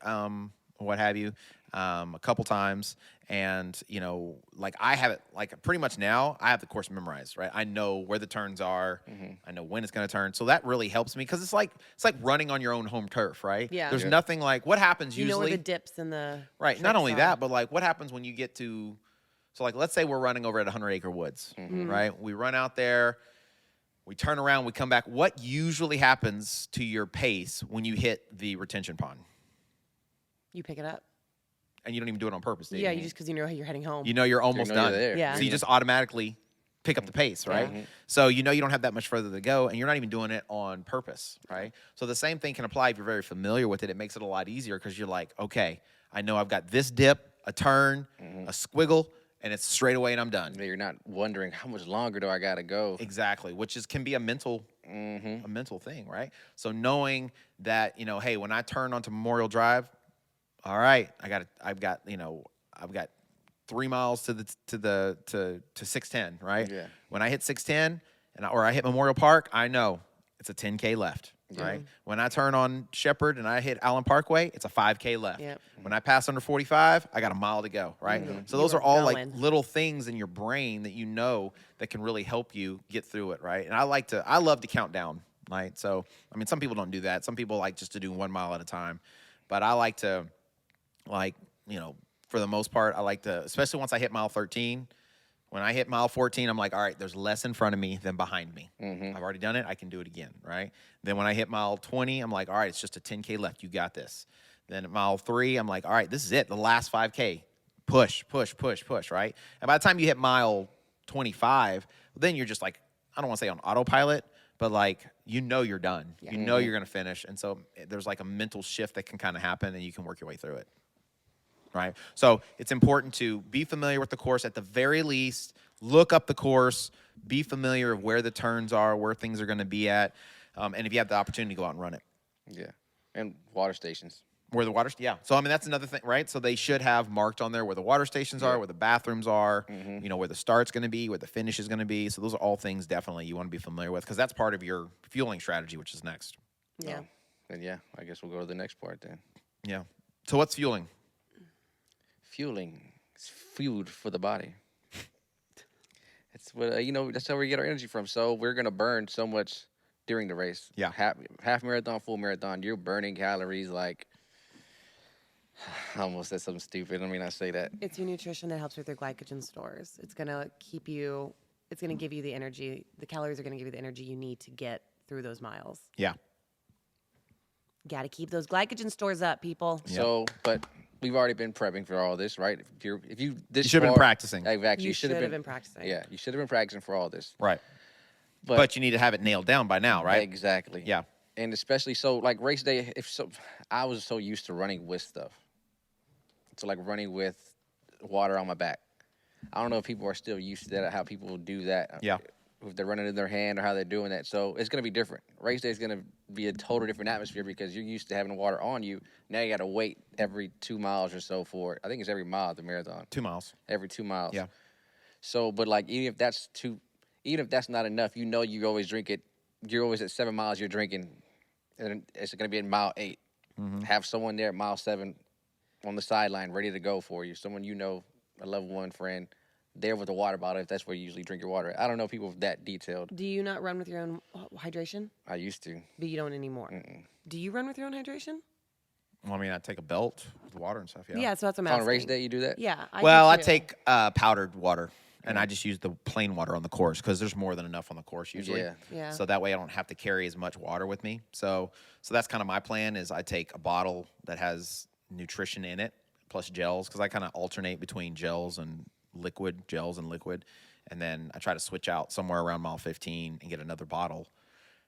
what have you, a couple times, and you know, like I have it, like pretty much now, I have the course memorized, right? I know where the turns are, I know when it's going to turn, so that really helps me because it's like running on your own home turf, right? Yeah. There's Yeah. nothing like what happens You know usually, where the dips and the right? Not tricks only are. that, but like what happens when you get to, so like let's say we're running over at 100-acre woods, right? We run out there. We turn around, we come back. What usually happens to your pace when you hit the retention pond? You pick it up. And you don't even do it on purpose, do you? Yeah, you just because you know you're heading home. You know you're almost know you're done. there. Yeah. So you just automatically pick up the pace, right? So you know you don't have that much further to go, and you're not even doing it on purpose, right? So the same thing can apply if you're very familiar with it. It makes it a lot easier because you're like, okay, I know I've got this dip, a turn, a squiggle, and it's straight away and I'm done. You're not wondering how much longer do I gotta go. Exactly, which can be a mental thing, right? So knowing that, you know, hey, when I turn onto Memorial Drive, all right, I've got 3 miles to 610, right? Yeah. When I hit 610 or I hit Memorial Park, I know it's a 10K left, right? When I turn on Shepherd and I hit Allen Parkway, it's a 5K left. Yep. When I pass under 45, I got a mile to go, right? So those You are are all like going. little things in your brain that you know that can really help you get through it, right? And I love to count down, right? So, I mean, some people don't do that. Some people like just to do 1 mile at a time. But I like to, like, you know, for the most part, I like to, especially once I hit mile 13, when I hit mile 14, I'm like, all right, there's less in front of me than behind me. I've already done it. I can do it again, right? Then when I hit mile 20, I'm like, all right, it's just a 10K left. You got this. Then at mile 3, I'm like, all right, this is it. The last 5K. Push, push, push, push, right? And by the time you hit mile 25, then you're just like, I don't want to say on autopilot, but like, you know you're done. You know you're going to finish. And so there's like a mental shift that can kind of happen and you can work your way through it. Right? So it's important to be familiar with the course at the very least, look up the course, be familiar of where the turns are, where things are going to be at, and if you have the opportunity, go out and run it. Yeah. And water stations. Where the water, yeah. So I mean that's another thing, right? So they should have marked on there where the water stations are, where the bathrooms are, you know, where the start's going to be, where the finish is going to be. So those are all things definitely you want to be familiar with because that's part of your fueling strategy, which is next. Yeah. And yeah, I guess we'll go to the next part then. Yeah. So what's fueling? Fueling is food for the body. It's what you know. That's how we get our energy from. So we're gonna burn so much during the race. Yeah. Half marathon, full marathon. You're burning calories like. I almost said something stupid. I mean, I say that. It's your nutrition that helps with your glycogen stores. It's gonna keep you. It's gonna give you the energy. The calories are gonna give you the energy you need to get through those miles. Yeah. Got to keep those glycogen stores up, people. So, but we've already been prepping for all this, right? If you this You should have been far- practicing. Exactly. You should should have been practicing. Yeah, you should have been practicing for all this. Right. But you need to have it nailed down by now, right? Exactly. Yeah. And especially so, like race day. I was so used to running with stuff. So like running with water on my back. I don't know if people are still used to that. How people do that. Yeah. if they're running in their hand or how they're doing that. So it's going to be different. Race day is going to be a total different atmosphere because you're used to having water on you. Now you got to wait every 2 miles or so for it. I think it's every mile at the marathon. 2 miles. Every 2 miles. Yeah. So, but like even if that's not enough, you always drink it. You're always at 7 miles. You're drinking, and it's going to be at mile 8. Have someone there at mile 7 on the sideline ready to go for you. Someone a loved one, friend, there with a water bottle if that's where you usually drink your water. I don't know people that detailed. Do you not run with your own hydration? I used to. But you don't anymore. Do you run with your own hydration? Well, I mean, I take a belt with water and stuff. Yeah. Yeah, so that's what I'm On asking. race day, you do that? Yeah. Well, I do too. take powdered water, and I just use the plain water on the course because there's more than enough on the course usually. Yeah. So that way I don't have to carry as much water with me. So that's kind of my plan is I take a bottle that has nutrition in it plus gels because I kind of alternate between gels and liquid, and then I try to switch out somewhere around mile 15 and get another bottle,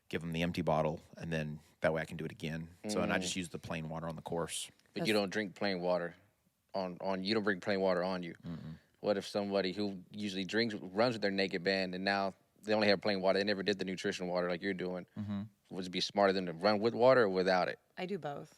give them the empty bottle, and then that way I can do it again. So and I just use the plain water on the course. But you don't drink plain water you don't bring plain water on you. What if somebody who usually runs with their naked band and now they only have plain water, they never did the nutrition water like you're doing? Would it be smarter than to run with water or without it? I do both.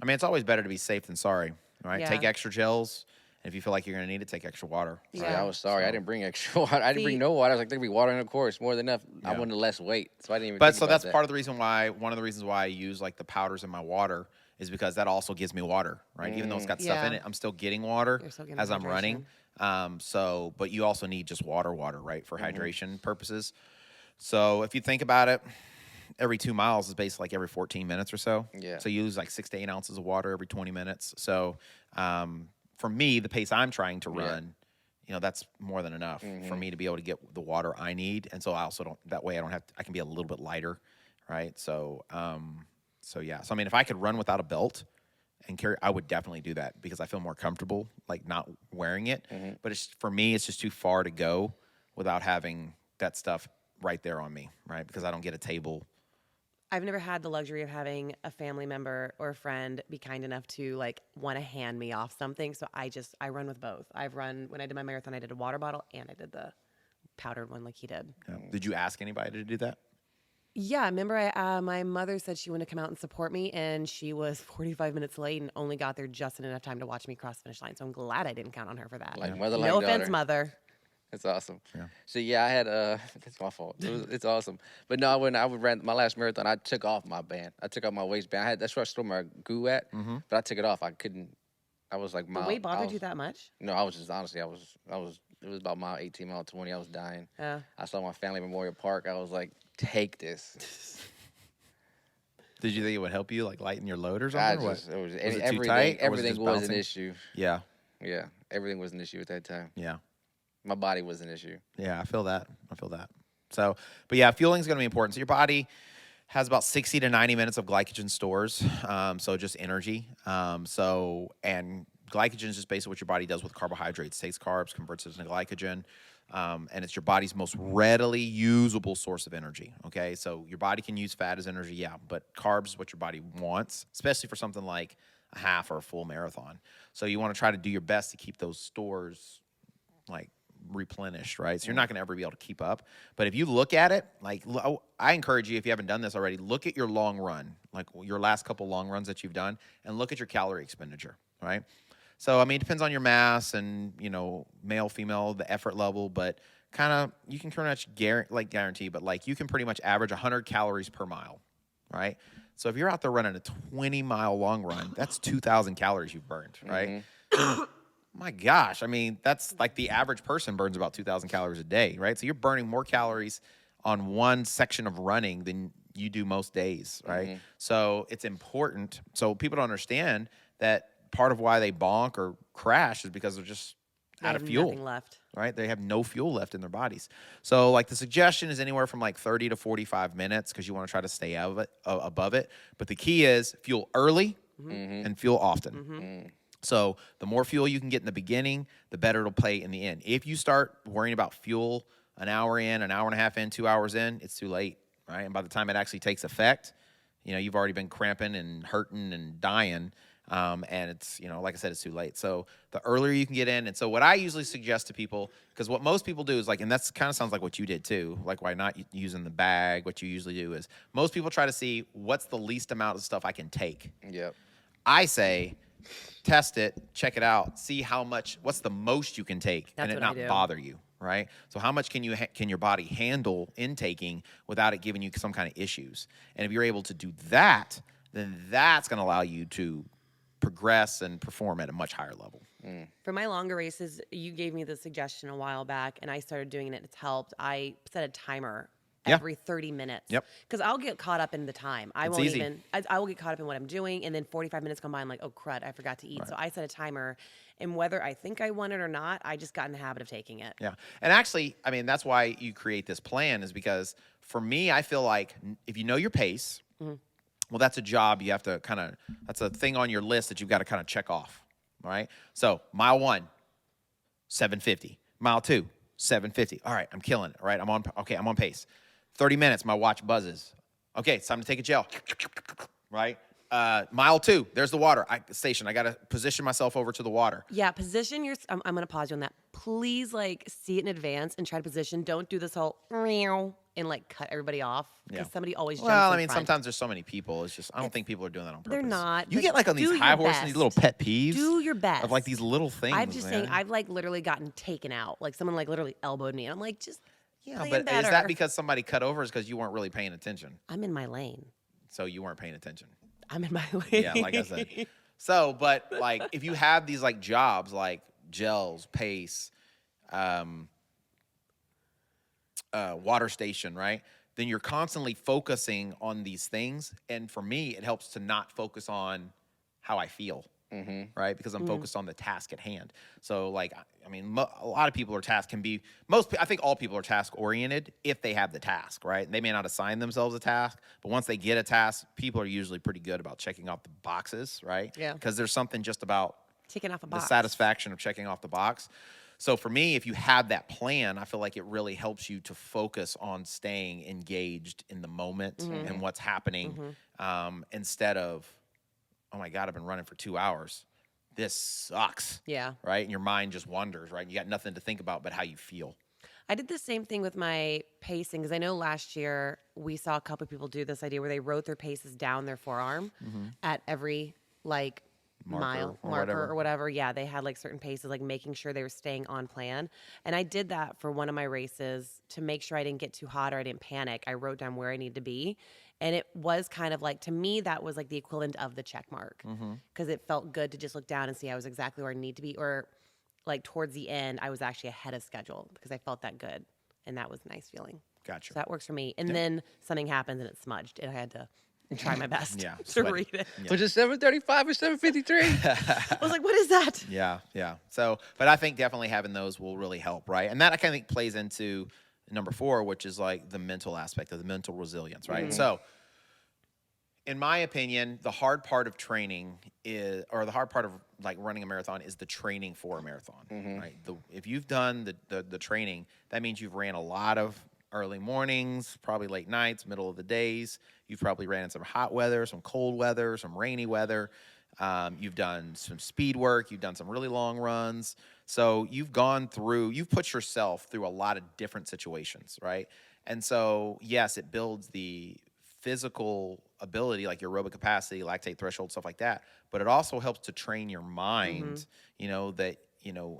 I mean, it's always better to be safe than sorry, right? Yeah. Take extra gels, and if you feel like you're going to need it, take extra water. See, Yeah. I was sorry. I didn't bring extra water. I didn't bring no water. I was like, there'd be water in the course, more than enough. I wanted less weight, so I didn't even But think so about that's that. part of the reason why, one of the reasons why I use like the powders in my water is because that also gives me water, right? Even though it's got stuff in Yeah. it, I'm still getting water You're still getting as I'm running. hydration. But you also need just water, right, for hydration purposes. So if you think about it, every 2 miles is basically like every 14 minutes or so. Yeah. So you lose like 6 to 8 ounces of water every 20 minutes. So for me, the pace I'm trying to run, that's more than enough for me to be able to get the water I need. And so I also don't, that way I can be a little bit lighter, right? So, yeah. So, I mean, if I could run without a belt and carry, I would definitely do that because I feel more comfortable, like not wearing it. But for me, it's just too far to go without having that stuff right there on me, right? Because I don't get a table. I've never had the luxury of having a family member or a friend be kind enough to like want to hand me off something. So I run with both. When I did my marathon, I did a water bottle and I did the powdered one like he did. Yeah. Did you ask anybody to do that? Yeah, remember my mother said she wanted to come out and support me, and she was 45 minutes late and only got there just in enough time to watch me cross the finish line. So I'm glad I didn't count on her for that. Like mother, like no daughter. offense, mother. That's awesome. Yeah. So yeah, I had that's my fault. It's awesome. But no, when I ran my last marathon, I took off my band. I took off my waistband. That's where I stored my goo at. But I took it off. I couldn't. I was like, The weight bothered you that much? No, I was just honestly, I was. It was about mile 18, mile 20. I was dying. Yeah. I saw my family at Memorial Park. I was like, take this. Did you think it would help you like lighten your load or I something? or what? just, it was, Was it too everything. tight, or was it Everything just was an bouncing? issue. Yeah. Yeah, everything was an issue at that time. Yeah. My body was an issue. Yeah, I feel that. So, but yeah, fueling is going to be important. So your body has about 60 to 90 minutes of glycogen stores. So just energy. And glycogen is just basically what your body does with carbohydrates. It takes carbs, converts it into glycogen. And it's your body's most readily usable source of energy. Okay, so your body can use fat as energy, yeah, but carbs is what your body wants, especially for something like a half or a full marathon. So you want to try to do your best to keep those stores like replenished, right? So you're not going to ever be able to keep up. But if you look at it, like I encourage you, if you haven't done this already, look at your long run, like your last couple long runs that you've done, and look at your calorie expenditure, right? So, I mean, it depends on your mass and, male, female, the effort level, but kind of you can pretty much guarantee, but like you can pretty much average 100 calories per mile, right? So if you're out there running a 20-mile long run, that's 2,000 calories you've burned, right? My gosh, I mean, that's like the average person burns about 2,000 calories a day, right? So you're burning more calories on one section of running than you do most days, right? So it's important. So people don't understand that part of why they bonk or crash is because they're just out of fuel. Nothing left. Right? They have no fuel left in their bodies. So like the suggestion is anywhere from like 30 to 45 minutes because you want to try to stay above it. But the key is fuel early and fuel often. So the more fuel you can get in the beginning, the better it'll play in the end. If you start worrying about fuel an hour in, an hour and a half in, 2 hours in, it's too late, right? And by the time it actually takes effect, you've already been cramping and hurting and dying And it's, like I said, it's too late. So the earlier you can get in. And so what I usually suggest to people, because what most people do is like, and that's kind of sounds like what you did too, like why not using the bag? What you usually do is most people try to see what's the least amount of stuff I can take. Yep. I say, test it, check it out, see what's the most you can take, That's and it what I not do. bother you, right? So how much can your body handle intaking without it giving you some kind of issues? And if you're able to do that, then that's going to allow you to progress and perform at a much higher level. For my longer races, you gave me the suggestion a while back, and I started doing it. It's helped. I set a timer Yeah. every 30 minutes. Yep. Because I'll get caught up in the time. I It's won't easy. even. I will get caught up in what I'm doing, and then 45 minutes come by. I'm like, oh crud, I forgot to eat. So I set a timer, and whether I think I want it or not, I just got in the habit of taking it. Yeah. And actually, I mean, that's why you create this plan, is because for me, I feel like if you know your pace, well, that's a job you have to that's a thing on your list that you've got to kind of check off. All right. So mile 1, 750. Mile 2, 750. All right. I'm killing it. All right. I'm on pace. 30 minutes. My watch buzzes. Okay. It's time to take a gel. Right. Mile 2, there's the water station. I got to position myself over to the water. Yeah, position your. I'm going to pause you on that. Please, see it in advance and try to position. Don't do this whole meow and cut everybody off because somebody always jumps Well, I in mean, front. sometimes there's so many people. It's just, I don't think people are doing that on purpose. They're not, You but get on do these your high horses, these little best. pet peeves. Do your best. Of these little things. I'm just saying, man. I've literally gotten taken out. Someone literally elbowed me, and I'm like, just Yeah, plan but better. is that because somebody cut over? Or is because you weren't really paying attention? I'm in my lane? So you weren't paying attention. I'm in my lane. Yeah, like I said. So, but if you have these jobs like gels, pace, water station, right? Then you're constantly focusing on these things. And for me, it helps to not focus on how I feel, right? Because I'm focused on the task at hand. So, a lot of people are I think all people are task oriented if they have the task, right? They may not assign themselves a task, but once they get a task, people are usually pretty good about checking off the boxes, right? Yeah. Because there's something just about Taking off a the box. satisfaction of checking off the box. So for me, if you have that plan, I feel like it really helps you to focus on staying engaged in the moment and what's happening, instead of, oh my God, I've been running for 2 hours. This sucks. Yeah. Right? And your mind just wanders, right? You got nothing to think about but how you feel. I did the same thing with my pacing because I know last year we saw a couple of people do this idea where they wrote their paces down their forearm at every marker or whatever. Yeah, they had certain paces, making sure they were staying on plan. And I did that for one of my races to make sure I didn't get too hot or I didn't panic. I wrote down where I needed to be. And it was kind of to me, that was the equivalent of the check mark because it felt good to just look down and see I was exactly where I need to be. Or towards the end, I was actually ahead of schedule because I felt that good. And that was a nice feeling. Gotcha. So that works for me. And then something happens and it smudged and I had to try my best Yeah, to sweaty. read it. Was it 735 or 753? I was like, what is that? Yeah. So, but I think definitely having those will really help, right? And that I kind of think plays into number 4, which is the mental aspect of the mental resilience, right? So, in my opinion, the hard part of training the hard part of running a marathon is the training for a marathon, right? If you've done the training, that means you've ran a lot of early mornings, probably late nights, middle of the days. You've probably ran in some hot weather, some cold weather, some rainy weather. You've done some speed work. You've done some really long runs. So you've put yourself through a lot of different situations, right? And so, yes, it builds the physical ability, like your aerobic capacity, lactate threshold, stuff like that. But it also helps to train your mind, that,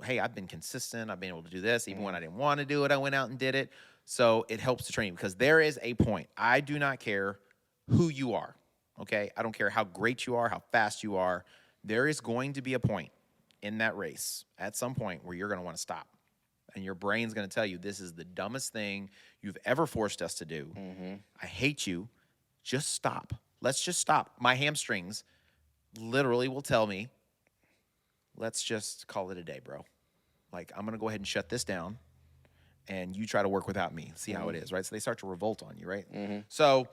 hey, I've been consistent. I've been able to do this. Even when I didn't want to do it, I went out and did it. So it helps to train because there is a point. I do not care who you are, okay? I don't care how great you are, how fast you are. There is going to be a point in that race at some point where you're going to want to stop. And your brain's going to tell you, this is the dumbest thing you've ever forced us to do. I hate you. Just stop. Let's just stop. My hamstrings literally will tell me, let's just call it a day, bro. I'm going to go ahead and shut this down. And you try to work without me, see how it is, right? So they start to revolt on you, right? So,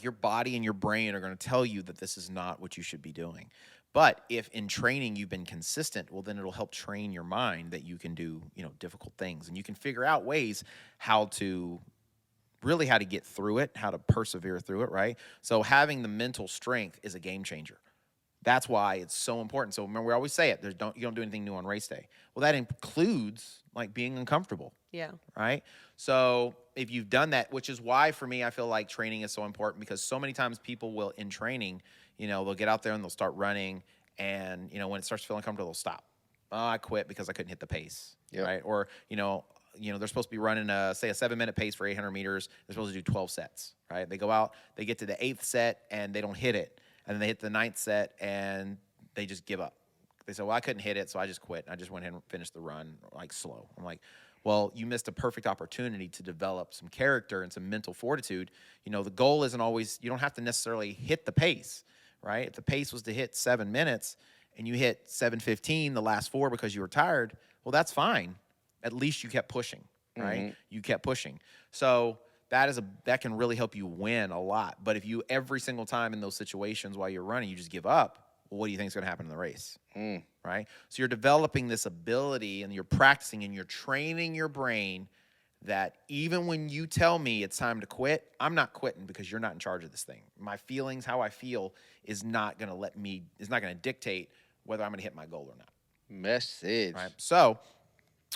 your body and your brain are going to tell you that this is not what you should be doing. But if in training you've been consistent, well, then it'll help train your mind that you can do, difficult things. And you can figure out ways how to get through it, how to persevere through it, right? So having the mental strength is a game changer. That's why it's so important. So remember, we always say it. You don't do anything new on race day. Well, that includes like being uncomfortable. Yeah. Right. So if you've done that, which is why for me, I feel like training is so important, because so many times people will in training, they'll get out there and they'll start running, and when it starts feeling comfortable, they'll stop. Oh, I quit because I couldn't hit the pace. Yep. Right. Or, they're supposed to be running a 7-minute pace for 800 meters. They're supposed to do 12 sets. Right. They go out, they get to the 8th set and they don't hit it. And then they hit the 9th set and they just give up. They say, well, I couldn't hit it, so I just quit. I just went ahead and finished the run like slow. I'm like, well, you missed a perfect opportunity to develop some character and some mental fortitude. The goal isn't always, you don't have to necessarily hit the pace, right? If the pace was to hit 7 minutes and you hit 7:15 the last 4 because you were tired, well, that's fine. At least you kept pushing, right? Mm-hmm. You kept pushing. So that can really help you win a lot. But if you every single time in those situations while you're running, you just give up, well, what do you think is going to happen in the race? Right? So you're developing this ability and you're practicing and you're training your brain that even when you tell me it's time to quit, I'm not quitting because you're not in charge of this thing. My feelings, how I feel is not going to dictate whether I'm going to hit my goal or not. Message. Right? So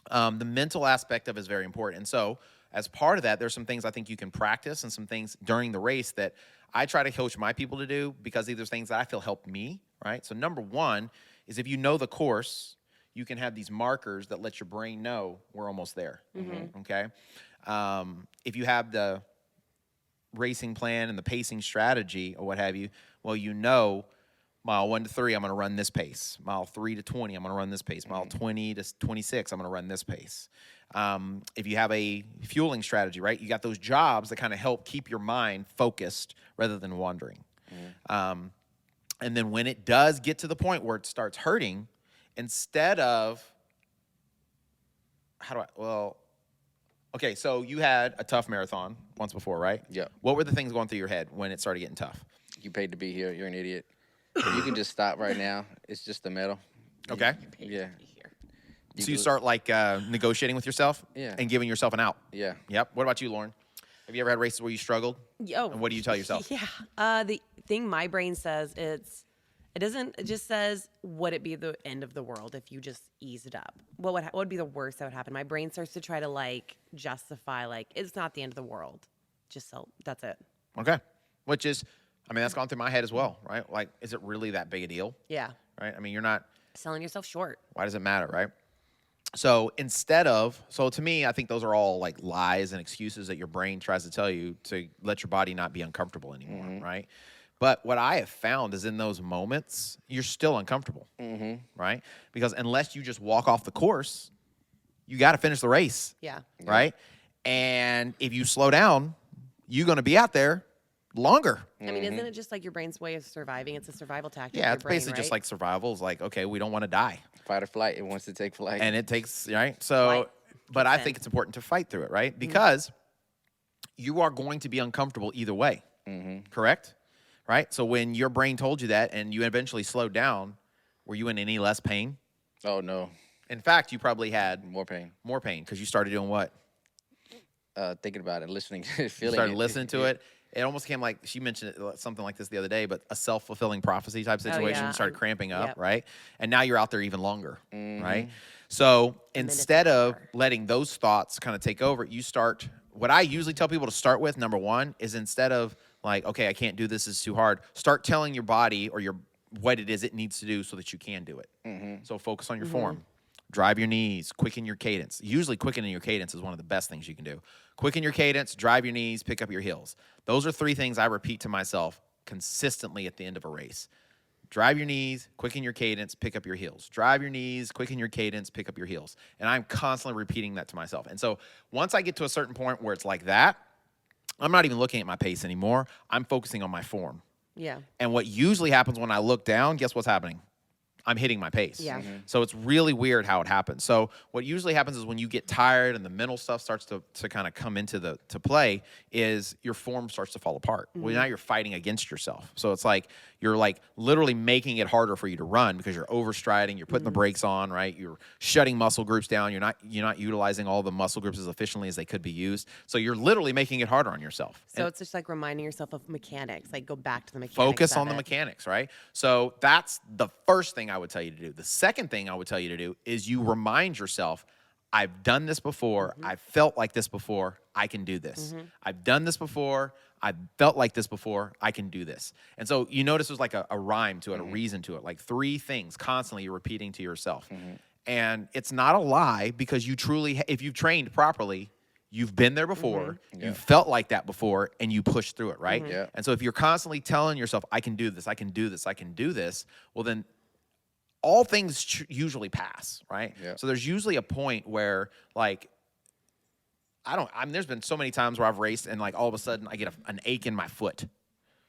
the mental aspect of it is very important. And so as part of that, there's some things I think you can practice and some things during the race that I try to coach my people to do, because these are things that I feel help me, right? So number one is, if you know the course, you can have these markers that let your brain know we're almost there, okay? If you have the racing plan and the pacing strategy or what have you, well, mile 1 to 3, I'm going to run this pace. Mile 3 to 20, I'm going to run this pace. Mile 20 to 26, I'm going to run this pace. If you have a fueling strategy, right, you got those jobs that kind of help keep your mind focused rather than wandering. And then when it does get to the point where it starts hurting, instead of, okay, so you had a tough marathon once before, right? Yeah. What were the things going through your head when it started getting tough? You paid to be here. You're an idiot. You can just stop right now. It's just the medal. Okay. Yeah. So you start like negotiating with yourself, and giving yourself an out. Yeah. Yep. What about you, Lauren? Have you ever had races where you struggled? Oh, and what do you tell yourself? Yeah. The thing my brain says it just says, would it be the end of the world if you just ease it up? What would be the worst that would happen? My brain starts to try to like justify, like, it's not the end of the world. That's it. Okay. Which is, that's gone through my head as well, right? Like, is it really that big a deal? Yeah. Right? You're not selling yourself short. Why does it matter, right? So to me, I think those are all like lies and excuses that your brain tries to tell you to let your body not be uncomfortable anymore, right? But what I have found is in those moments, you're still uncomfortable, right? Because unless you just walk off the course, you got to finish the race, right? And if you slow down, you're going to be out there longer. Isn't it just like your brain's way of surviving? It's a survival tactic. Yeah, it's basically just like survival. It's like, okay, we don't want to die. Fight or flight. It wants to take flight. And it takes, right? So, Flight. but I think it's important to fight through it, right? Because you are going to be uncomfortable either way, correct? Right? So when your brain told you that and you eventually slowed down, were you in any less pain? Oh, no. In fact, you probably had more pain because you started doing what? Thinking about it, listening, feeling it. You started listening to it. It almost came like, she mentioned something like this the other day, but a self-fulfilling prophecy type situation. You started cramping up, right? And now you're out there even longer, right? So instead of letting those thoughts kind of take over, what I usually tell people to start with, number one, is instead of like, okay, I can't do this, it's too hard, start telling your body or what it is it needs to do so that you can do it. So focus on your form. Drive your knees, quicken your cadence. Usually quickening your cadence is one of the best things you can do. Quicken your cadence, drive your knees, pick up your heels. Those are 3 things I repeat to myself consistently at the end of a race. Drive your knees, quicken your cadence, pick up your heels. Drive your knees, quicken your cadence, pick up your heels. And I'm constantly repeating that to myself. And so once I get to a certain point where it's like that, I'm not even looking at my pace anymore. I'm focusing on my form. Yeah. And what usually happens when I look down, guess what's happening? I'm hitting my pace. Yeah. So it's really weird how it happens. So what usually happens is when you get tired and the mental stuff starts to kind of come into to play, is your form starts to fall apart. Well, now you're fighting against yourself. So it's like you're like literally making it harder for you to run because you're overstriding, you're putting the brakes on, right? You're shutting muscle groups down. You're not utilizing all the muscle groups as efficiently as they could be used. So you're literally making it harder on yourself. So it's just like reminding yourself of mechanics, like go back to the mechanics. Focus of on the it. mechanics, right? So that's the first thing I would tell you to do. The second thing I would tell you to do is you remind yourself, I've done this before. I've felt like this before. I can do this. I've done this before. I've felt like this before. I can do this. And so you notice there's like a rhyme to it, a reason to it, like 3 things constantly you're repeating to yourself. And it's not a lie because you truly, if you've trained properly, you've been there before, you felt like that before, and you push through it, right? Yeah. And so if you're constantly telling yourself, I can do this, I can do this, I can do this, well then all things usually pass, right? Yeah. So there's usually a point where like, there's been so many times where I've raced and like all of a sudden I get an ache in my foot,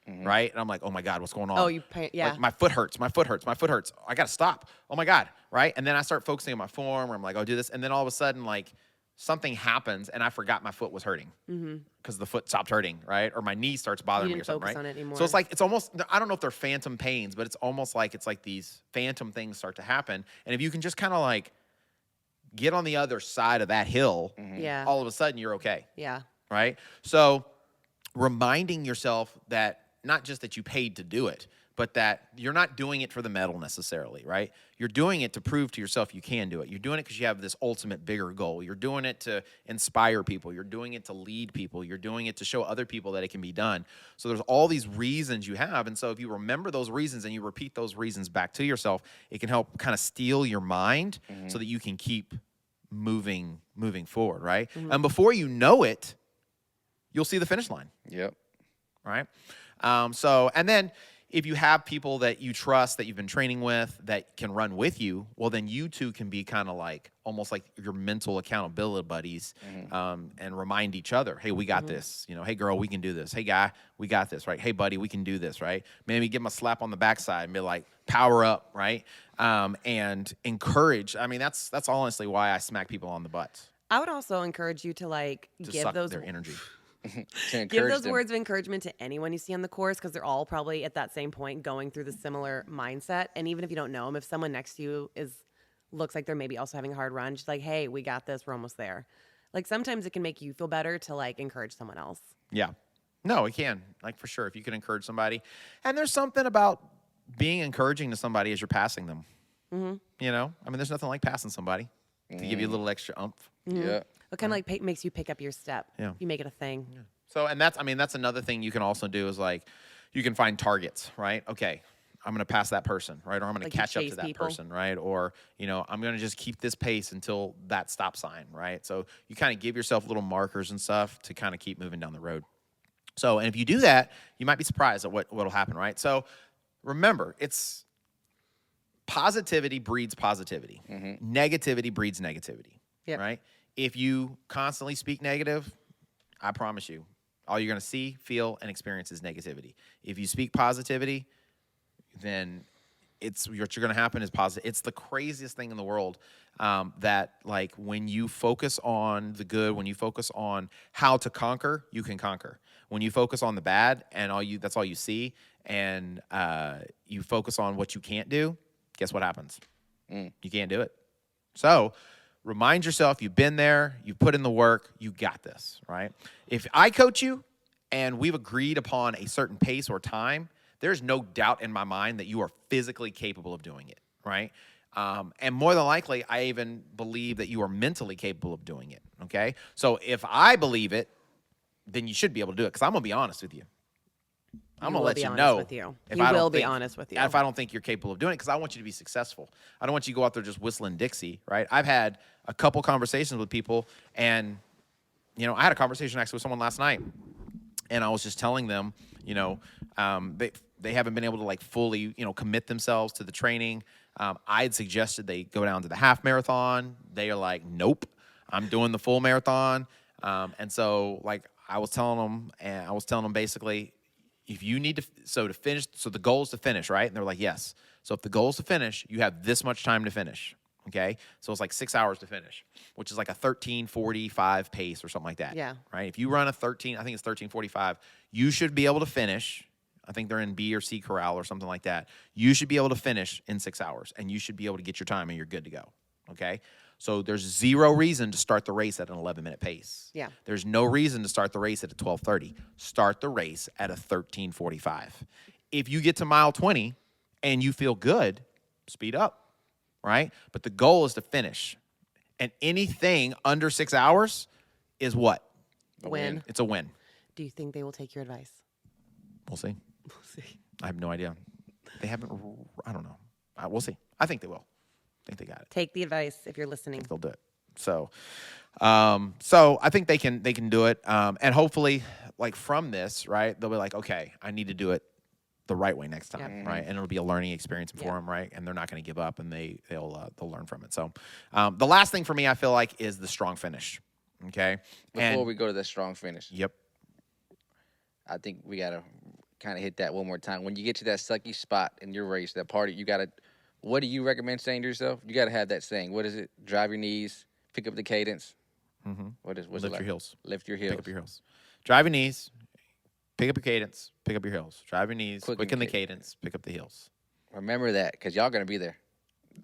right? And I'm like, oh my God, what's going on? Oh, yeah. Like, my foot hurts, my foot hurts, my foot hurts. I got to stop. Oh my God, right? And then I start focusing on my form where I'm like, oh, do this. And then all of a sudden like something happens and I forgot my foot was hurting because the foot stopped hurting, right? Or my knee starts bothering me or didn't something, focus right? on it anymore. So it's like, it's almost, I don't know if they're phantom pains, but it's almost like these phantom things start to happen. And if you can just kind of like get on the other side of that hill, Yeah. all of a sudden you're okay, Yeah. right? So reminding yourself that not just that you paid to do it, but that you're not doing it for the medal necessarily, right? You're doing it to prove to yourself you can do it. You're doing it because you have this ultimate bigger goal. You're doing it to inspire people. You're doing it to lead people. You're doing it to show other people that it can be done. So there's all these reasons you have. And so if you remember those reasons and you repeat those reasons back to yourself, it can help kind of steel your mind so that you can keep moving forward, right? And before you know it, you'll see the finish line. Yep. Right? And then if you have people that you trust, that you've been training with, that can run with you, well, then you two can be kind of like, almost like your mental accountability buddies, and remind each other, hey, we got this. You know, hey, girl, we can do this. Hey, guy, we got this, right? Hey, buddy, we can do this, right? Maybe give them a slap on the backside and be like, power up, right? And encourage. I mean, that's honestly why I smack people on the butts, I would also encourage you to like to give suck those their energy. To give encourage those them. words of encouragement to anyone you see on the course because they're all probably at that same point going through the similar mindset. And even if you don't know them, if someone next to you looks like they're maybe also having a hard run, just like, hey, we got this, we're almost there. Like sometimes it can make you feel better to like encourage someone else. Yeah. No, it can. Like for sure. If you can encourage somebody. And there's something about being encouraging to somebody as you're passing them. You know? I mean, there's nothing like passing somebody to give you a little extra oomph. Yeah. It kind of like makes you pick up your step. Yeah. You make it a thing. So, and that's another thing you can also do is like, you can find targets, right? Okay, I'm going to pass that person, right? Or I'm going Like to you catch up chase to that people. person, right? Or, you know, I'm going to just keep this pace until that stop sign, right? So you kind of give yourself little markers and stuff to kind of keep moving down the road. So, and if you do that, you might be surprised at what'll happen, right? So remember, it's positivity breeds positivity. Negativity breeds negativity, Yep. right? If you constantly speak negative, I promise you, all you're going to see, feel, and experience is negativity. If you speak positivity, then what you're going to happen is positive. It's the craziest thing in the world that, like, when you focus on the good, when you focus on how to conquer, you can conquer. When you focus on the bad and that's all you see, and you focus on what you can't do, guess what happens? You can't do it. So remind yourself you've been there, you've put in the work, you got this, right? If I coach you and we've agreed upon a certain pace or time, there's no doubt in my mind that you are physically capable of doing it, right? And more than likely, I even believe that you are mentally capable of doing it, okay? So if I believe it, then you should be able to do it, because I'm going to be honest with you. I'm going to let you know. He will be honest with you. If I don't think you're capable of doing it, because I want you to be successful. I don't want you to go out there just whistling Dixie, right? I've had a couple conversations with people, and, you know, I had a conversation actually with someone last night, and I was just telling them, you know, they haven't been able to, like, fully, you know, commit themselves to the training. I had suggested they go down to the half marathon. They are like, nope, I'm doing the full marathon. And so, like, I was telling them basically, if you need to finish, so the goal is to finish, right? And they're like, yes. So if the goal is to finish, you have this much time to finish, okay? So it's like 6 hours to finish, which is like a 13:45 pace or something like that. Yeah. Right? If you run I think it's 13:45, you should be able to finish I think they're in B or C corral or something like that. You should be able to finish in 6 hours, and you should be able to get your time, and you're good to go. Okay? So there's zero reason to start the race at an 11-minute pace. Yeah. There's no reason to start the race at a 12:30. Start the race at a 13:45. If you get to mile 20 and you feel good, speed up, right? But the goal is to finish. And anything under 6 hours is what? Win. It's a win. Do you think they will take your advice? We'll see. We'll see. I have no idea. They haven't, I don't know. We'll see. I think they will. I think they got it. Take the advice if you're listening. They'll do it. So I think they can do it. And hopefully, like from this, right, they'll be like, okay, I need to do it the right way next time, right? And it'll be a learning experience for them, right? And they're not going to give up, and they'll learn from it. So the last thing for me, I feel like, is the strong finish. Okay. Before we go to that strong finish, Yep. I think we gotta kind of hit that one more time. When you get to that sucky spot in your race, that party, you gotta. What do you recommend saying to yourself? You gotta have that saying. What is it? Drive your knees, pick up the cadence. Mm-hmm. What's Lift it like? your heels. Lift your heels. Pick up your heels. Drive your knees. Pick up your cadence. Pick up your heels. Drive your knees. Quicken Quicken the the cadence. Pick up the heels. Remember that, because y'all gonna be there.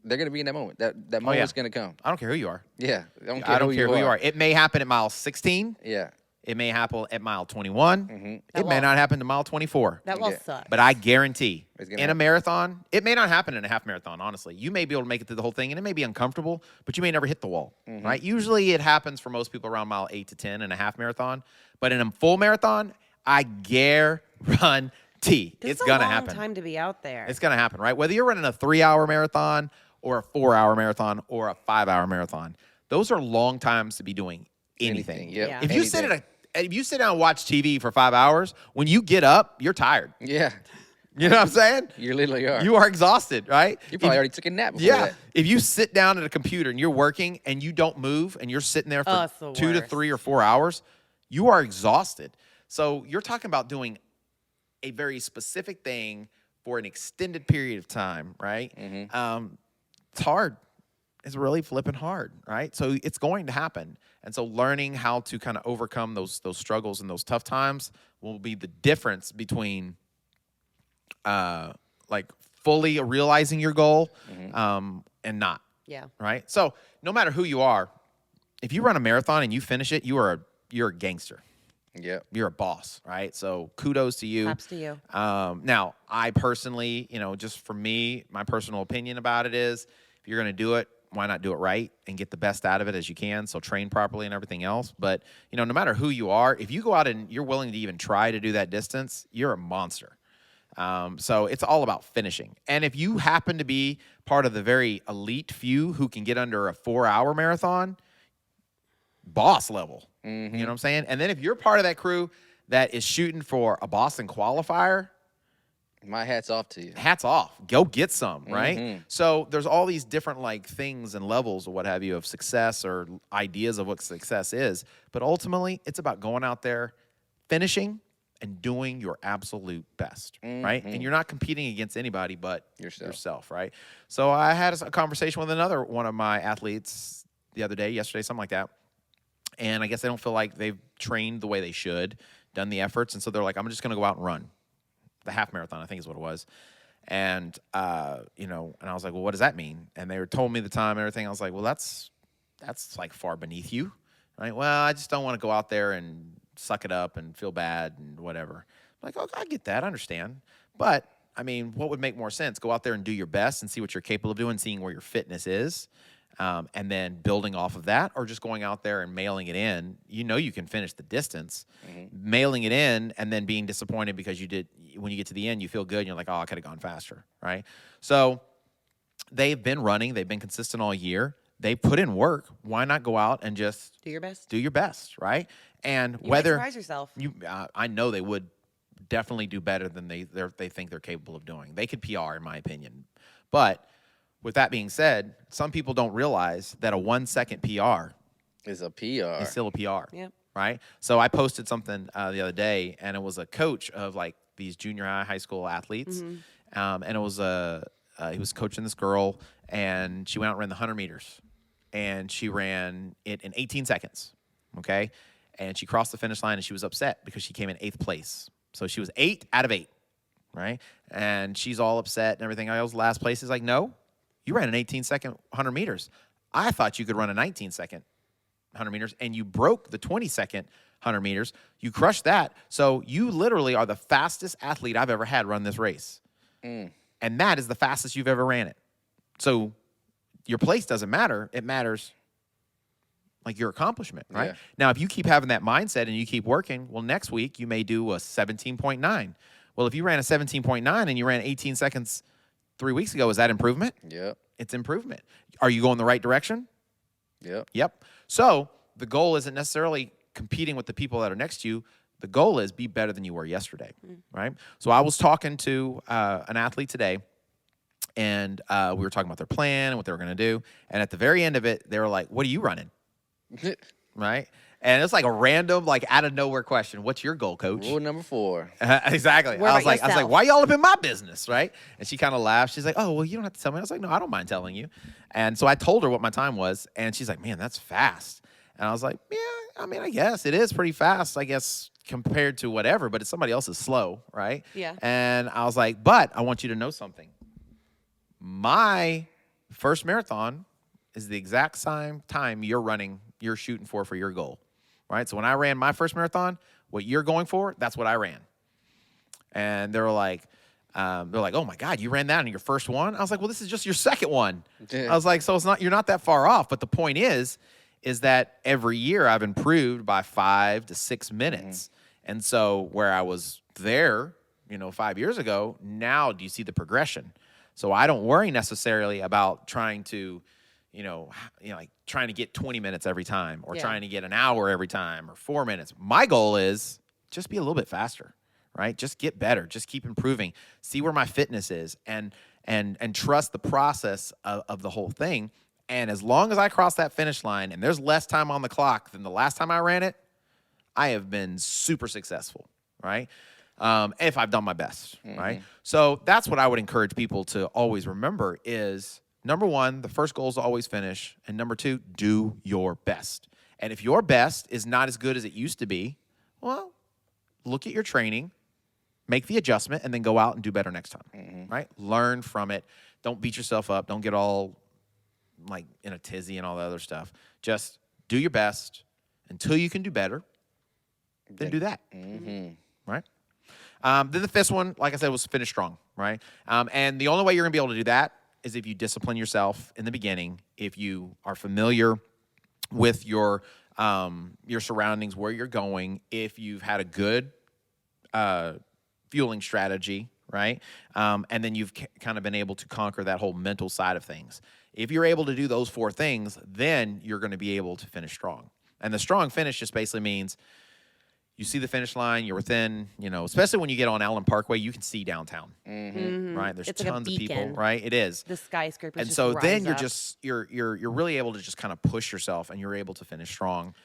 They're gonna be in that moment. That moment's gonna come. I don't care who you are. Yeah, I don't care who you are. It may happen at mile 16. Yeah. It may happen at mile 21. Mm-hmm. It may not happen to mile 24. That will Yeah. suck. But I guarantee It's in gonna a happen. marathon, it may not happen in a half marathon, honestly. You may be able to make it through the whole thing, and it may be uncomfortable, but you may never hit the wall, right? Usually it happens for most people around mile 8 to 10 in a half marathon. But in a full marathon, I guarantee it's going to happen. It's a long time to be out there. It's going to happen, right? Whether you're running a 3-hour marathon or a 4-hour marathon or a 5-hour marathon, those are long times to be doing anything. Yep. Yeah. If you sit down and watch TV for 5 hours, when you get up, you're tired. Yeah. You know what I'm saying? You literally are. You are exhausted, right? You probably already took a nap before Yeah. that. If you sit down at a computer and you're working and you don't move and you're sitting there for it's the 2 to worst. 3 or 4 hours, you are exhausted. So you're talking about doing a very specific thing for an extended period of time, right? It's hard. It's really flipping hard, right? So it's going to happen. And so learning how to kind of overcome those struggles and those tough times will be the difference between like fully realizing your goal and not, Yeah. right? So no matter who you are, if you run a marathon and you finish it, you're a gangster. Yep. You're a boss, right? So kudos to you. Props to you. Now, I personally, just for me, my personal opinion about it is, if you're going to do it, why not do it right and get the best out of it as you can? So train properly and everything else. But, no matter who you are, if you go out and you're willing to even try to do that distance, you're a monster. So it's all about finishing. And if you happen to be part of the very elite few who can get under a 4-hour marathon, boss level. You know what I'm saying? And then if you're part of that crew that is shooting for a Boston qualifier, My hat's off to you. hats off. Go get some, right? So there's all these different things and levels or what have you of success or ideas of what success is. But ultimately, it's about going out there, finishing, and doing your absolute best, right? And you're not competing against anybody but yourself, right? So I had a conversation with another one of my athletes yesterday, something like that. And I guess they don't feel like they've trained the way they should, done the efforts. And so they're like, I'm just going to go out and run. The half marathon, I think is what it was. And, and I was like, well, what does that mean? And they told me the time and everything. I was like, well, that's like far beneath you, right? Well, I just don't want to go out there and suck it up and feel bad and whatever. I'm like, oh, I get that. I understand. But, I mean, what would make more sense? Go out there and do your best and see what you're capable of doing, seeing where your fitness is. And then building off of that, or just going out there and mailing it in. You can finish the distance. Mailing it in and then being disappointed because when you get to the end, you feel good and you're like, oh, I could have gone faster, right? So they've been running. They've been consistent all year. They put in work. Why not go out and just Do your best. do your best, right? And You whether might surprise yourself. I know they would definitely do better than they think they're capable of doing. They could PR, in my opinion. But with that being said, some people don't realize that a 1-second PR It's a PR. is still a PR. Yep. Right? So I posted something the other day, and it was a coach of these junior high school athletes. And it was he was coaching this girl, and she went out and ran the 100 meters. And she ran it in 18 seconds. Okay? And she crossed the finish line, and she was upset because she came in 8th place. So she was 8 out of 8. right? And she's all upset and everything. I was last place. He's like, no, you ran an 18-second 100 meters. I thought you could run a 19-second 100 meters, and you broke the 20-second 100 meters. You crushed that. So you literally are the fastest athlete I've ever had run this race. And that is the fastest you've ever ran it. So your place doesn't matter. It matters like your accomplishment, right? Yeah. Now, if you keep having that mindset and you keep working, well, next week you may do a 17.9. Well, if you ran a 17.9 and you ran 18 seconds 3 weeks ago, is that improvement? Yep. It's improvement. Are you going the right direction? Yep. Yep. So the goal isn't necessarily competing with the people that are next to you. The goal is be better than you were yesterday, right? So I was talking to an athlete today, and we were talking about their plan and what they were going to do. And at the very end of it, they were like, what are you running? Right? And it's like a random, like out of nowhere question. What's your goal, coach? Rule number 4. Exactly. Where I was about like, yourself? why y'all up in my business, right? And she kind of laughed. She's like, oh, well, you don't have to tell me. I was like, no, I don't mind telling you. And so I told her what my time was, and she's like, man, that's fast. And I was like, yeah, I mean, I guess it is pretty fast, I guess, compared to whatever, but it's somebody else's slow, right? Yeah. And I was like, but I want you to know something. My first marathon is the exact same time you're shooting for your goal, right? So when I ran my first marathon, what you're going for, that's what I ran. And they're like, oh my God, you ran that in your first one? I was like, well, this is just your second one. I was like, so you're not that far off. But the point is that every year I've improved by 5 to 6 minutes. And so where I was there, 5 years ago, now do you see the progression? So I don't worry necessarily about trying to, like trying to get 20 minutes every time or trying to get an hour every time or 4 minutes. My goal is just be a little bit faster, right? Just get better. Just keep improving. See where my fitness is and trust the process of the whole thing. And as long as I cross that finish line and there's less time on the clock than the last time I ran it, I have been super successful, right? If I've done my best, right? So that's what I would encourage people to always remember is, number one, the first goal is to always finish. And number two, do your best. And if your best is not as good as it used to be, well, look at your training, make the adjustment, and then go out and do better next time, right? Learn from it. Don't beat yourself up. Don't get all like in a tizzy and all the other stuff. Just do your best until you can do better. Then do that, right? Then the fifth one, like I said, was finish strong, right? And the only way you're going to be able to do that is if you discipline yourself in the beginning, if you are familiar with your surroundings, where you're going, if you've had a good fueling strategy, right? And then you've kind of been able to conquer that whole mental side of things. If you're able to do those 4 things, then you're going to be able to finish strong. And the strong finish just basically means you see the finish line, you're within, especially when you get on Allen Parkway, you can see downtown, right? There's It's like a tons of people, beacon. right? It is. The skyscrapers And just so then rise you're up. you're really able to just kind of push yourself, and you're able to finish strong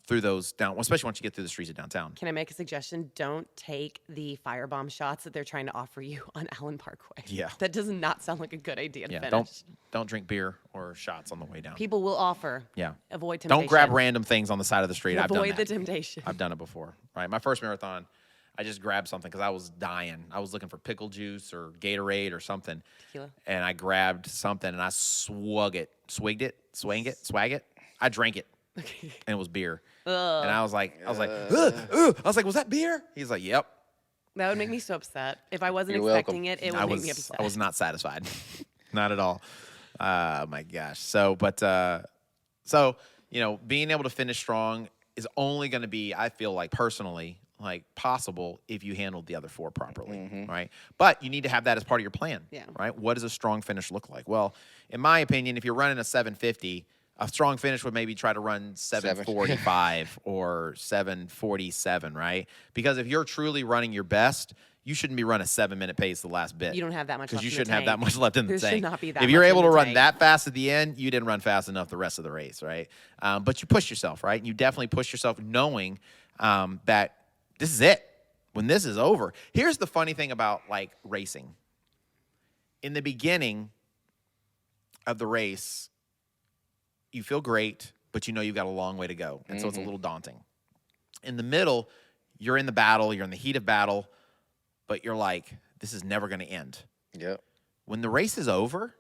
through those especially once you get through the streets of downtown. Can I make a suggestion? Don't take the firebomb shots that they're trying to offer you on Allen Parkway. Yeah. That does not sound like a good idea to Yeah, finish. don't drink beer or shots on the way down. People will offer. Yeah. Avoid temptation. Don't grab random things on the side of the street. I've done Avoid that. the temptation. I've done it before, right? My first marathon, I just grabbed something because I was dying. I was looking for pickle juice or Gatorade or something. Tequila. And I grabbed something and I swag it. I drank it. And it was beer. And I was like, ugh. I was like, was that beer? He's like, yep. That would make me so upset. If I wasn't You're expecting welcome. it, it would make me upset. I was not satisfied. Not at all. My gosh. So, being able to finish strong is only going to be, I feel like personally, like possible if you handled the other 4 properly, right? But you need to have that as part of your plan, right? What does a strong finish look like? Well, in my opinion, if you're running a 750, a strong finish would maybe try to run 745 or 747, right? Because if you're truly running your best, you shouldn't be running a 7-minute pace the last bit. You don't have that much left Because you in the shouldn't have that tank. much left in the There should tank. not be that if you're much able in to the run tank. that fast at the end, you didn't run fast enough the rest of the race, right? But you push yourself, right? And you definitely push yourself knowing that this is it. When this is over. Here's the funny thing about like racing. In the beginning of the race, you feel great, but you know you've got a long way to go. And so it's a little daunting. In the middle, you're in the battle, you're in the heat of battle. but you're like, this is never going to end. Yep. When the race is over,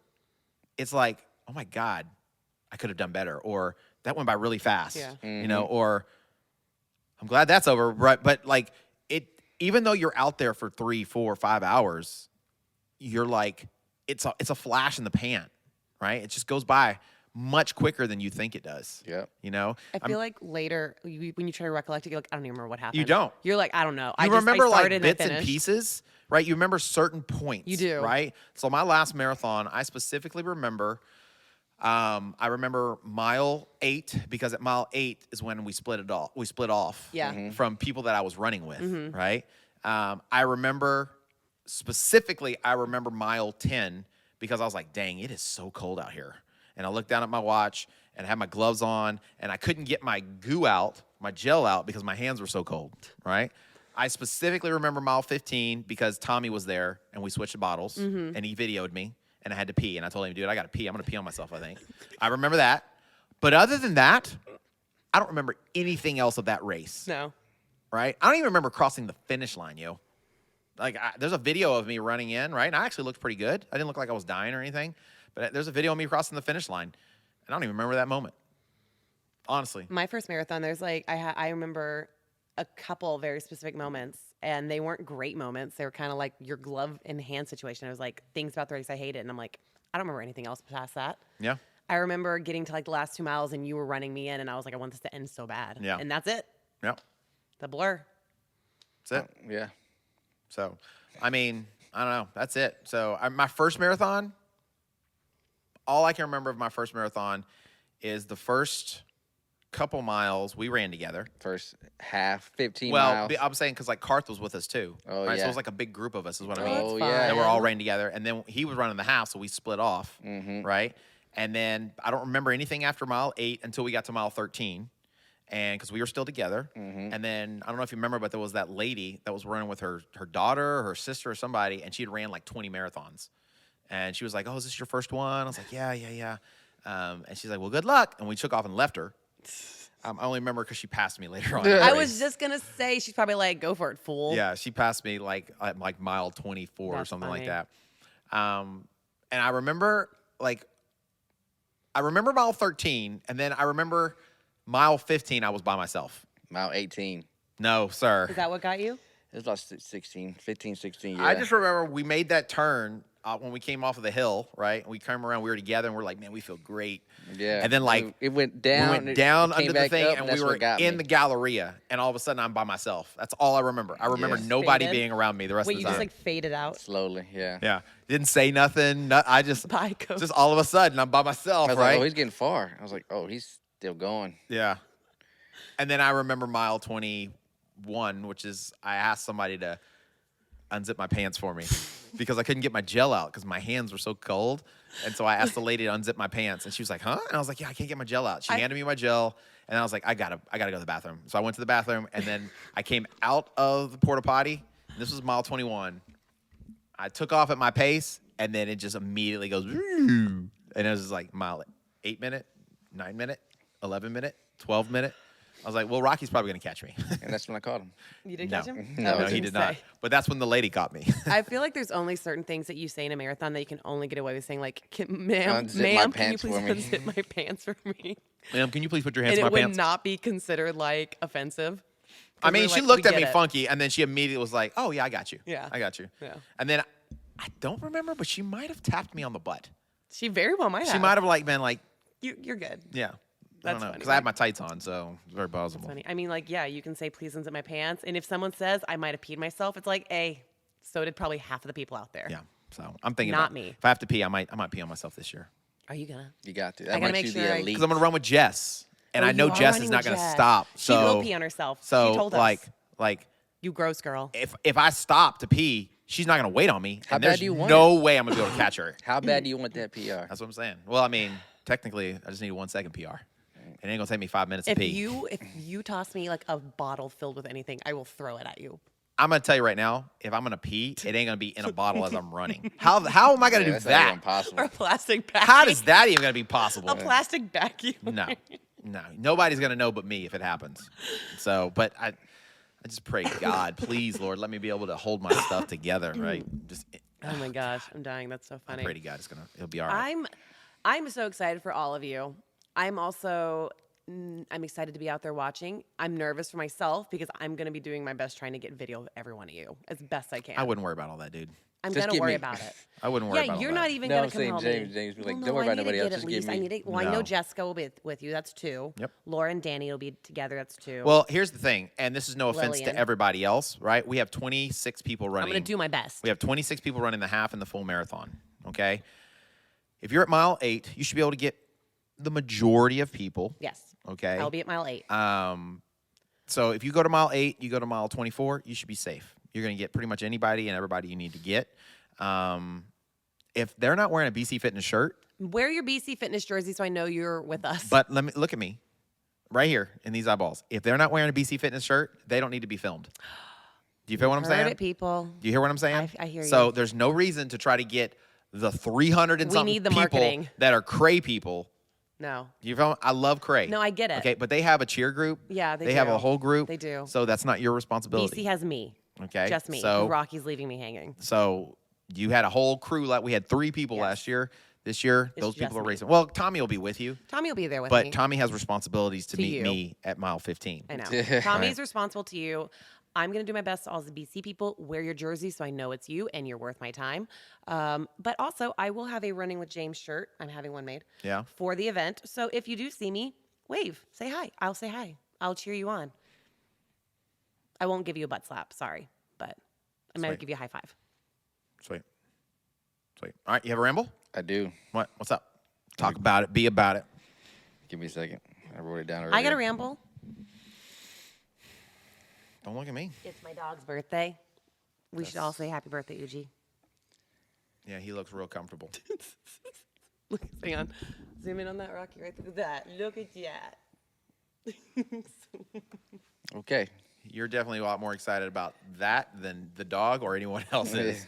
it's like, oh my God, I could have done better, or that went by really fast. Yeah. You know, or I'm glad that's over. Right, but like even though you're out there for 3, 4, 5 hours, you're like, it's a flash in the pan, right? It just goes by much quicker than you think it does. Yep. You know, I feel like later when you try to recollect it, you're like, I don't even remember what happened. You don't. You're like, I don't know. You I remember like started bits and and finished. pieces, right? You remember certain points. You do. Right? So my last marathon, I specifically remember, I remember mile 8, because at mile 8 is when we split off Yeah. from people that I was running with, right? I remember specifically, mile 10, because I was like, dang, it is so cold out here. And I looked down at my watch and I had my gloves on and I couldn't get my gel out because my hands were so cold, right? I specifically remember mile 15 because Tommy was there and we switched the bottles and he videoed me and I had to pee. And I told him, dude, I got to pee. I'm going to pee on myself, I think. I remember that. But other than that, I don't remember anything else of that race, No. right? I don't even remember crossing the finish line, yo. Like, there's a video of me running in, right? And I actually looked pretty good. I didn't look like I was dying or anything. But there's a video of me crossing the finish line. And I don't even remember that moment, honestly. My first marathon, there's like, I remember a couple very specific moments, and they weren't great moments. They were kind of like your glove in hand situation. It was like things about the race I hated. And I'm like, I don't remember anything else past that. Yeah. I remember getting to like the last 2 miles and you were running me in, and I was like, I want this to end so bad. Yeah. And that's it. Yeah. The blur. That's it. Yeah. So, I mean, I don't know. That's it. So, my first marathon, all I can remember of my first marathon is the first couple miles we ran together. First half, 15 Well, miles. I'm saying because like Karth was with us too. Oh, right? So yeah. it was like a big group of us, is what I Oh, mean. that's Oh, fun. yeah. That we're all ran together, and then he was running the half, so we split off, right? And then I don't remember anything after mile 8 until we got to mile 13, and because we were still together. And then I don't know if you remember, but there was that lady that was running with her daughter, or her sister, or somebody, and she had ran like 20 marathons, and she was like, "Oh, is this your first one?" I was like, "Yeah." And she's like, "Well, good luck," and we took off and left her. I only remember because she passed me later on. in the I race. was just going to say, she's probably like, go for it, fool. Yeah, she passed me like at like mile 24 or That's something like funny. that. And I remember mile 13, and then I remember mile 15 I was by myself. Mile 18. No, sir. Is that what got you? It was like 16, 15, 16. Yeah. I just remember we made that turn when we came off of the hill, right? And we came around, we were together, and we're like, man, we feel great. Yeah. And then like it went down. we went down it came under the back thing, up, and that's we what were got in me. the Galleria, and all of a sudden I'm by myself. That's all I remember. I remember Yes. nobody Faded? being around me the rest Wait, of you the just time. like faded out? Slowly, yeah. Yeah, didn't say nothing. I just Bye, Coach. just all of a sudden I'm by myself, I was right? like, oh, he's getting far. I was like, oh, he's still going. Yeah. And then I remember mile 21, which is I asked somebody to unzip my pants for me because I couldn't get my gel out because my hands were so cold. And so I asked the lady to unzip my pants, and she was like, huh? And I was like, yeah, I can't get my gel out. She handed me my gel, and I was like, I gotta go to the bathroom. So I went to the bathroom, and then I came out of the porta potty. And this was mile 21. I took off at my pace, and then it just immediately goes, and it was just like mile 8 minute, 9 minute, 11 minute, 12 minute. I was like, well, Rocky's probably going to catch me. And that's when I caught him. You did No. catch him? No, I was No, he gonna did not. say. But that's when the lady caught me. I feel like there's only certain things that you say in a marathon that you can only get away with saying, like, ma'am, Unzip my can you pants please for me." unzip my pants for me? Ma'am, can you please put your hands And in it my would pants? not be considered like offensive. I 'Cause mean, we're she like, looked we at me get it. funky, and then she immediately was like, oh, yeah, I got you. Yeah. I got you. Yeah. And then I don't remember, but she might have tapped me on the butt. She very well might have. She might have like been like, You're good. yeah. I That's don't know. funny. Because I had my tights on, so it's very possible. Funny. I mean, like, yeah, you can say, please unzip my pants. And if someone says, I might have peed myself, it's like, hey, so did probably half of the people out there. Yeah. So I'm thinking Not about, me. If I have to pee, I might pee on myself this year. Are you gonna? You got to. I That gotta makes make you sure the I- elite. Because I'm going to run with Jess. And Oh, I know you are Jess running is not with going to Jess. stop. She So, will pee on herself. So, She told us. like, You gross girl. if I stop to pee, she's not going to wait on me. How and bad there's do you want no way I'm going to be able to catch her. How bad do you want that PR? That's what I'm saying. Well, I mean, technically, I just need a 1 second PR. It ain't gonna take me 5 minutes to If pee. you toss me like a bottle filled with anything, I will throw it at you. I'm gonna tell you right now, if I'm gonna pee, it ain't gonna be in a bottle as I'm running. How am I gonna do That's not that? even possible. Or a plastic bag. How is that even gonna be possible? a plastic bag? No, nobody's gonna know but me if it happens. So, but I I just pray, God, please, Lord, let me be able to hold my stuff together, right? Just Oh my gosh, I'm dying. That's so I funny. pray to God it'll be all right. I'm so excited for all of you. I'm also I'm excited to be out there watching. I'm nervous for myself because I'm going to be doing my best trying to get video of every one of you as best I can. I wouldn't worry about all that, dude. I'm Just going to get worry me. about it. I wouldn't worry Yeah, about all you're that. not even No, going I'm to come saying help James. me. James be like, Well, don't no, worry I about need to nobody else. get Just at get least. I me. need to. Well, I know No. Jessica will be with you. That's 2. Yep. Laura and Danny will be together. That's 2. Well, here's the thing, and this is no offense Lillian. to everybody else, right? We have 26 people running. I'm going to do my best. We have 26 people running the half and the full marathon, okay? If you're at mile 8, you should be able to get the majority of people, Yes. okay? I'll be at mile 8. So if you go to mile 8, you go to mile 24, you should be safe. You're going to get pretty much anybody and everybody you need to get. If they're not wearing a BC Fitness shirt, Wear your BC Fitness jersey so I know you're with us. but look at me, right here in these eyeballs. If they're not wearing a BC Fitness shirt, they don't need to be filmed. Do you feel what I'm Heard saying? it, people. Do you hear what I'm saying? I hear So you. there's no reason to try to get the 300 and We something need the people marketing. that are cray people. No. You feel? I love cray. No, I get it. Okay, but they have a cheer group. Yeah, they have do. a whole group. They do. So that's not your responsibility. BC has me. Okay, Just me. So Rocky's leaving me hanging. So you had a whole crew. Like we had 3 people Yes. last year. This year, It's those people just are me. racing. Well, Tommy will be with you, Tommy will be there with but me. Tommy has responsibilities to To meet you. me at mile 15. I know. Tommy's responsible to you. I'm going to do my best to all the BC people. Wear your jersey so I know it's you and you're worth my time. But also, I will have a Running with James shirt. I'm having one made. Yeah. For the event. So if you do see me, wave. Say hi. I'll say hi. I'll cheer you on. I won't give you a butt slap. Sorry. But I might Sweet. give you a high five. Sweet. All right, you have a ramble? I do. What? What's up? Talk about it. Be about it. Give me a second. I wrote it down earlier. I got a ramble. Don't look at me. It's my dog's birthday. We should all say happy birthday, Uji. Yeah, he looks real comfortable. Hang on. Zoom in on that, Rocky, right through that. Look at that. Okay. You're definitely a lot more excited about that than the dog or anyone else is.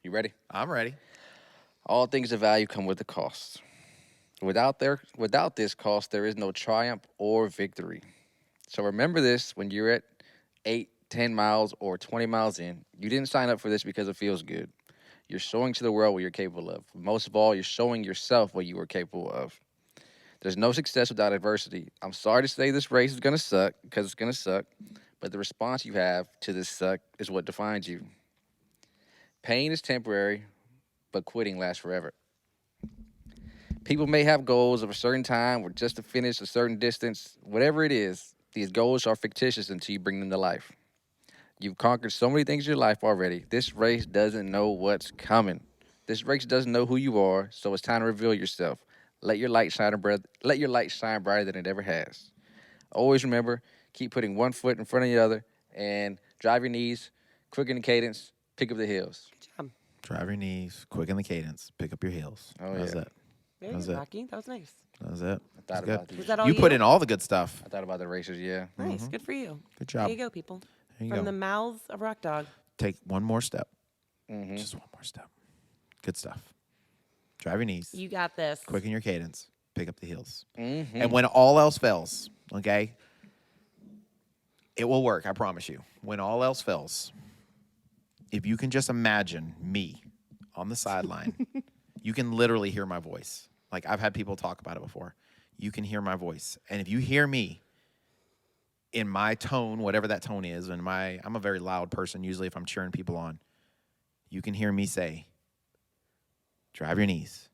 You ready? I'm ready. All things of value come with a cost. Without this cost, there is no triumph or victory. So remember this when you're at 8, 10 miles, or 20 miles in. You didn't sign up for this because it feels good. You're showing to the world what you're capable of. Most of all, you're showing yourself what you are capable of. There's no success without adversity. I'm sorry to say this race is going to suck, because it's going to suck, but the response you have to this suck is what defines you. Pain is temporary, but quitting lasts forever. People may have goals of a certain time or just to finish a certain distance. Whatever it is, these goals are fictitious until you bring them to life. You've conquered so many things in your life already. This race doesn't know what's coming. This race doesn't know who you are, so it's time to reveal yourself. Let your light shine brighter than it ever has. Always remember, keep putting one foot in front of the other and drive your knees, quicken the cadence, pick up the heels. Good job. Drive your knees, quicken the cadence, pick up your heels. Oh, That's yeah. it. Very That's good, it. Rocky. That was nice. That was it. I thought That's about good. Was that all You you? put in all the good stuff. I thought about the racers, yeah. Nice. Good for you. Good job. There you go, people. There you From go. the mouths of Rock Dog. Take one more step. Mm-hmm. Just one more step. Good stuff. Drive your knees, You got this. quicken your cadence, pick up the heels. Mm-hmm. And when all else fails, okay, it will work, I promise you. When all else fails, if you can just imagine me on the sideline, you can literally hear my voice. Like I've had people talk about it before. You can hear my voice. And if you hear me in my tone, whatever that tone is, I'm a very loud person usually if I'm cheering people on. You can hear me say, drive your knees,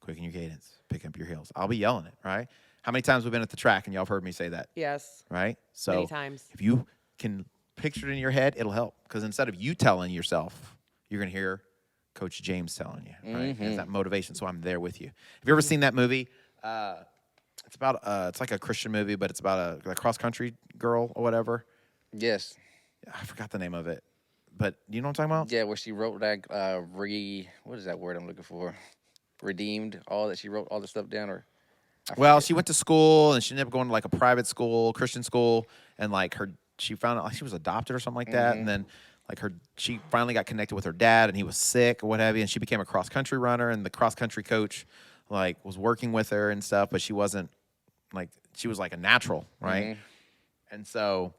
quicken your cadence, pick up your heels. I'll be yelling it, right? How many times we've been at the track and y'all have heard me say that, Yes. right? So Many times. if you can picture it in your head, it'll help. Because instead of you telling yourself, you're going to hear Coach James telling you, right? It's that motivation, so I'm there with you. Have you ever seen that movie? It's about, it's like a Christian movie, but it's about a cross-country girl or whatever. Yes. I forgot the name of it. But you know what I'm talking about? Yeah, where she wrote that, what is that word I'm looking for? Redeemed, all that she wrote, all the stuff down, or? Well, she went to school, and she ended up going to like a private school, Christian school, and like she found out like she was adopted or something like that, and then like she finally got connected with her dad, and he was sick or what have you, and she became a cross country runner, and the cross country coach like was working with her and stuff, but she wasn't like she was like a natural, right? And so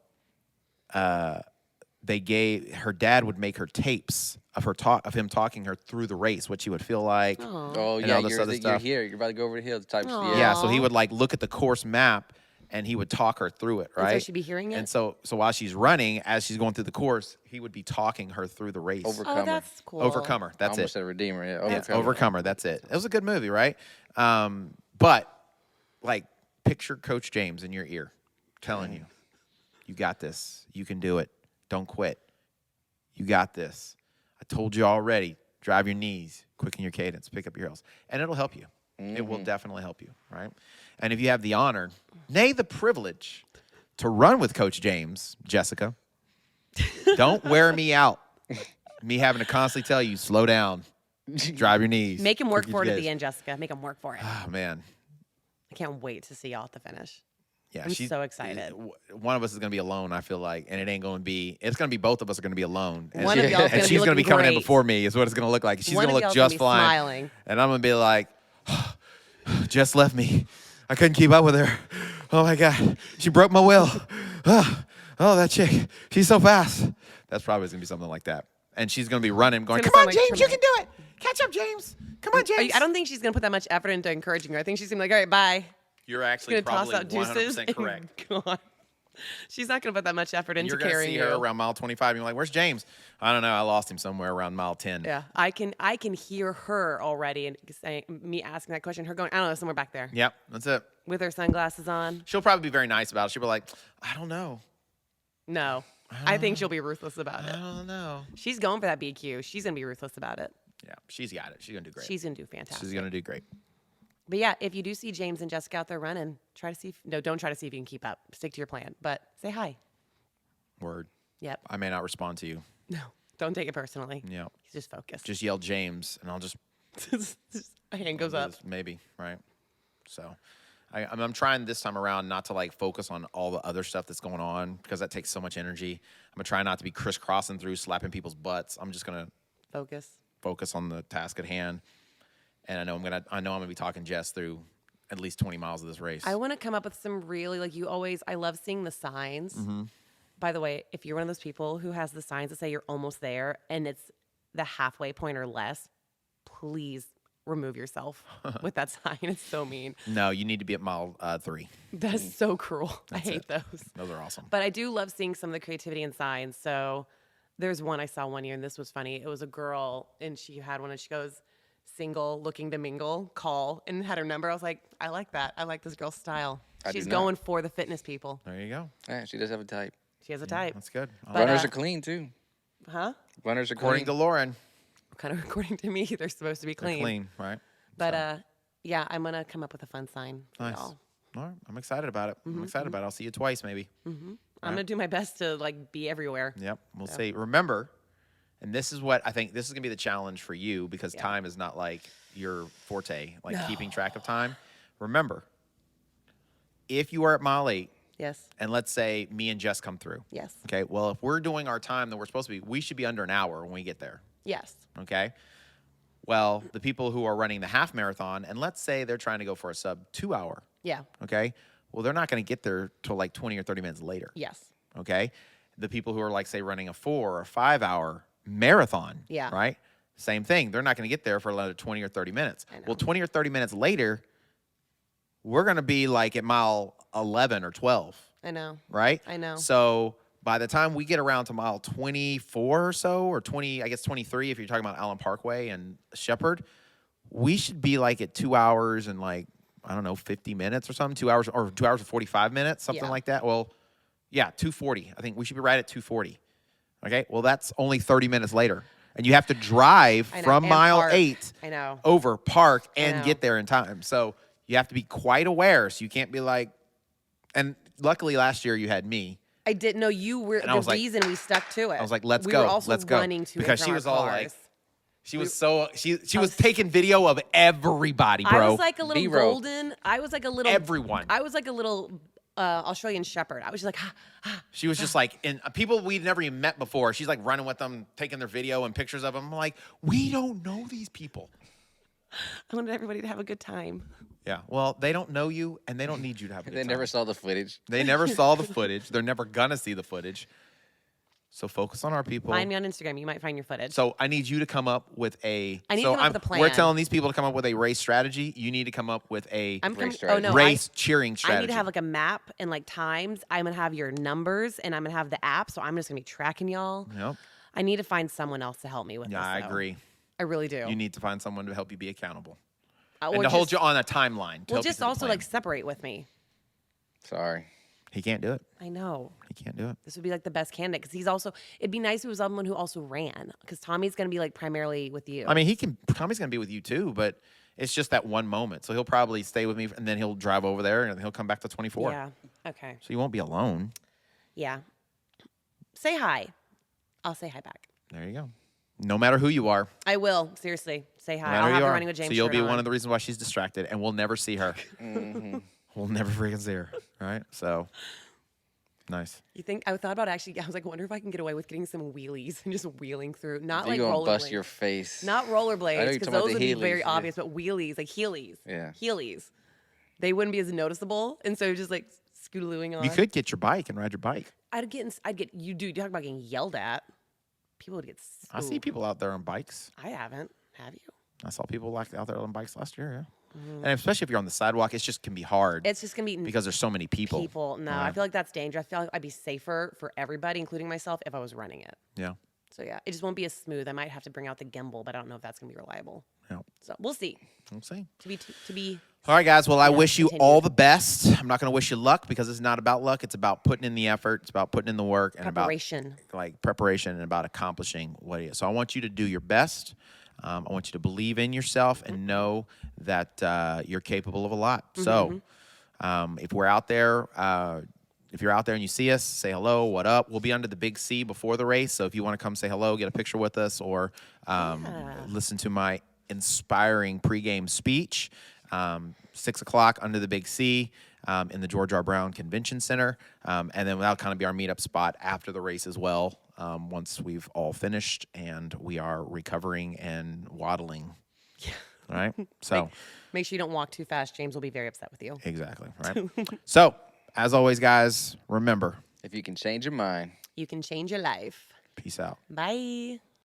her dad would make her tapes of him talking her through the race, what she would feel like. Oh and yeah, all this other you're stuff. here. You're about to go over the hill. Type. Aw. Yeah, so he would like look at the course map and he would talk her through it, And right? so she'd be hearing it? And so while she's running, as she's going through the course, he would be talking her through the race. Overcomer. Oh, that's cool. Overcomer. That's I almost it. said Redeemer. Yeah, Yeah, Overcomer. Overcomer. That's it. It was a good movie, right? But like, picture Coach James in your ear, telling you, "You got this. You can do it. Don't quit. You got this. I told you already. Drive your knees, quicken your cadence, pick up your heels, and it'll help you. It will definitely help you, right? And if you have the honor, nay, the privilege, to run with Coach James, Jessica, don't wear me out. Me having to constantly tell you, slow down, drive your knees. Make him work quicken for it your at the cadence. end, Jessica. Make him work for it. Oh, man. I can't wait to see y'all at the finish. Yeah, I'm so excited. One of us is going to be alone, I feel like, and it ain't going to be. It's going to be both of us are going to be alone. And One of y'all's and gonna be she's going to be looking coming in great. before me. Is what it's going to look like. She's One going to of look y'all's just gonna be fine, smiling. and I'm going to be like, Jess left me. I couldn't keep up with her. Oh my God, she broke my will. Oh, that chick, she's so fast. That's probably going to be something like that. And she's going to be running, going, It's "Come gonna on, sound like James, you can do it. Catch up, James. Come on, James." I don't think she's going to put that much effort into encouraging her. I think she's going to be like, all right, bye. You're She's actually going to toss probably out deuces. 100% correct. and go on. She's not going to put that much effort into You're going to carrying see you. her around mile 25. And you're like, "Where's James?" "I don't know. I lost him somewhere around mile 10. Yeah, I can hear her already and saying me asking that question. Her going, I don't know, somewhere back there Yep, that's it. with her sunglasses on. She'll probably be very nice about it. She'll be like, "I don't know. No, I think she'll be ruthless about I it. don't know." She's going for that BQ. She's gonna be ruthless about it. Yeah, she's got it. She's gonna do great. She's gonna do fantastic. She's gonna do great. But yeah, if you do see James and Jessica out there running, try to see. Don't try to see if you can keep up. Stick to your plan, but say hi. Word. Yep. I may not respond to you. No, don't take it personally. Yeah. He's just focused. Just yell James, and I'll just a hand goes up. maybe, right? So, I'm trying this time around not to like focus on all the other stuff that's going on because that takes so much energy. I'm gonna try not to be crisscrossing through, slapping people's butts. I'm just gonna Focus. focus on the task at hand. And I know I'm gonna be talking Jess through at least 20 miles of this race. I want to come up with some really like you always. I love seeing the signs. By the way, if you're one of those people who has the signs that say you're almost there and it's the halfway point or less, please remove yourself with that sign. It's so mean. No, you need to be at mile 3. That's so cruel. I hate those. Those are awesome. But I do love seeing some of the creativity and signs. So there's one I saw one year, and this was funny. It was a girl, and she had one, and she goes, "Single, looking to mingle, call," and had her number. I was like, I like that. I like this girl's style. I do She's not. going for the fitness people. There you go. Yeah, she does have a type. She has a type. That's good. But, Runners are clean too. Huh? Runners are According clean. to Lauren, Kind of according to me, they're supposed to be they're clean. clean, right? But yeah, I'm gonna come up with a fun sign for Nice. y'all. All right, I'm excited about it. I'm excited about it. I'll see you twice, maybe. I'm gonna do my best to like be everywhere. Yep. We'll see. Remember, and this is what I think this is gonna be the challenge for you because time is not like your forte, like keeping track of time. Remember, if you are at mile 8, Yes. and let's say me and Jess come through. Yes. Okay. Well, if we're doing our time that we're supposed to be, we should be under an hour when we get there. Yes. Okay. Well, the people who are running the half marathon, and let's say they're trying to go for a sub 2 hour. Yeah. Okay. Well, they're not going to get there till like 20 or 30 minutes later. Yes. Okay. The people who are like, say, running a 4 or 5 hour marathon. Yeah. Right. Same thing. They're not going to get there for another 20 or 30 minutes. Well, 20 or 30 minutes later, we're going to be like at mile 11 or 12. I know. Right. I know. So by the time we get around to mile 24 or so, or 20, I guess 23, if you're talking about Allen Parkway and Shepherd, we should be like at 2 hours and like, I don't know, 50 minutes or something, 2 hours or 2 hours and 45 minutes, something Yeah. like that. Well, yeah, 2:40. I think we should be right at 2:40. Okay. Well, that's only 30 minutes later. And you have to drive I know, from and mile park. 8 I know. over, park, and know. get there in time. So you have to be quite aware. So you can't be like, and luckily last year you had me. I didn't know you were And I the was like- reason we stuck to it. I was like, let's we go, were also let's go. running to Because and she from was our all like, cars. she was so, she was taking video of everybody, bro. I was like a little B-roll. golden. I was like a little Everyone. I was like a little Australian shepherd. I was just like, She was just like, and people we'd never even met before. She's like running with them, taking their video and pictures of them. I'm like, we don't know these people. I wanted everybody to have a good time. Yeah. Well, they don't know you, and they don't need you to have a good They time. never saw the footage. They never saw the footage. They're never gonna see the footage. So focus on our people. Find me on Instagram. You might find your footage. So I need you to come up with a. I need to come up with a plan. We're telling these people to come up with a race strategy. You need to come up with a race cheering strategy. I need to have like a map and like times. I'm gonna have your numbers and I'm gonna have the app. So I'm just gonna be tracking y'all. Yep. I need to find someone else to help me with this. Yeah, I agree. I really do. You need to find someone to help you be accountable or and to hold you on a timeline. Well, just also like separate with me. Sorry. He can't do it. I know. He can't do it. This would be like the best candidate because he's also. It'd be nice if it was someone who also ran because Tommy's gonna be like primarily with you. I mean, Tommy's gonna be with you too, but it's just that one moment. So he'll probably stay with me, and then he'll drive over there, and he'll come back to 24. Yeah. Okay. So you won't be alone. Yeah. Say hi. I'll say hi back. There you go. No matter who you are. I will. Seriously. Say hi. No I'll matter have who the you are. running with James. So you'll be shirt one on. of the reasons why she's distracted, and we'll never see her. We'll never freaking see her. Right? So nice. You think I thought about actually? I was like, I wonder if I can get away with getting some wheelies and just wheeling through, not You're like gonna rollerblades. bust your face. Not I know rollerblades you're because talking about those the would be Heelys, very yeah. obvious, but wheelies, like heelys. Yeah. Heelys. They wouldn't be as noticeable, and so just like scootalooing on. You could get your bike and ride your bike. I'd get. You do. You talk about getting yelled at. People would get. I see people out there on bikes. I haven't. Have you? I saw people like out there on bikes last year. Yeah. And especially if you're on the sidewalk, it just can be hard. It's just gonna be because there's so many people. No, I feel like that's dangerous. I feel like I'd be safer for everybody, including myself, if I was running it. Yeah. So yeah, it just won't be as smooth. I might have to bring out the gimbal, but I don't know if that's gonna be reliable. Yeah. So we'll see. We'll see. To be. All right, guys. Well, I wish you continue. all the best. I'm not going to wish you luck because it's not about luck. It's about putting in the effort. It's about putting in the work and Preparation. about preparation and about accomplishing what it is. So I want you to do your best. I want you to believe in yourself and know that you're capable of a lot. So if we're out there, if you're out there and you see us, say hello, what up? We'll be under the big C before the race. So if you want to come say hello, get a picture with us, or listen to my inspiring pregame speech, 6 o'clock under the big C in the George R. Brown Convention Center. And then that'll kind of be our meetup spot after the race as well, once we've all finished and we are recovering and waddling. Yeah. All right? So Make sure you don't walk too fast. James will be very upset with you. exactly, right? So, as always, guys, remember, If you can change your mind. You can change your life. peace out. Bye.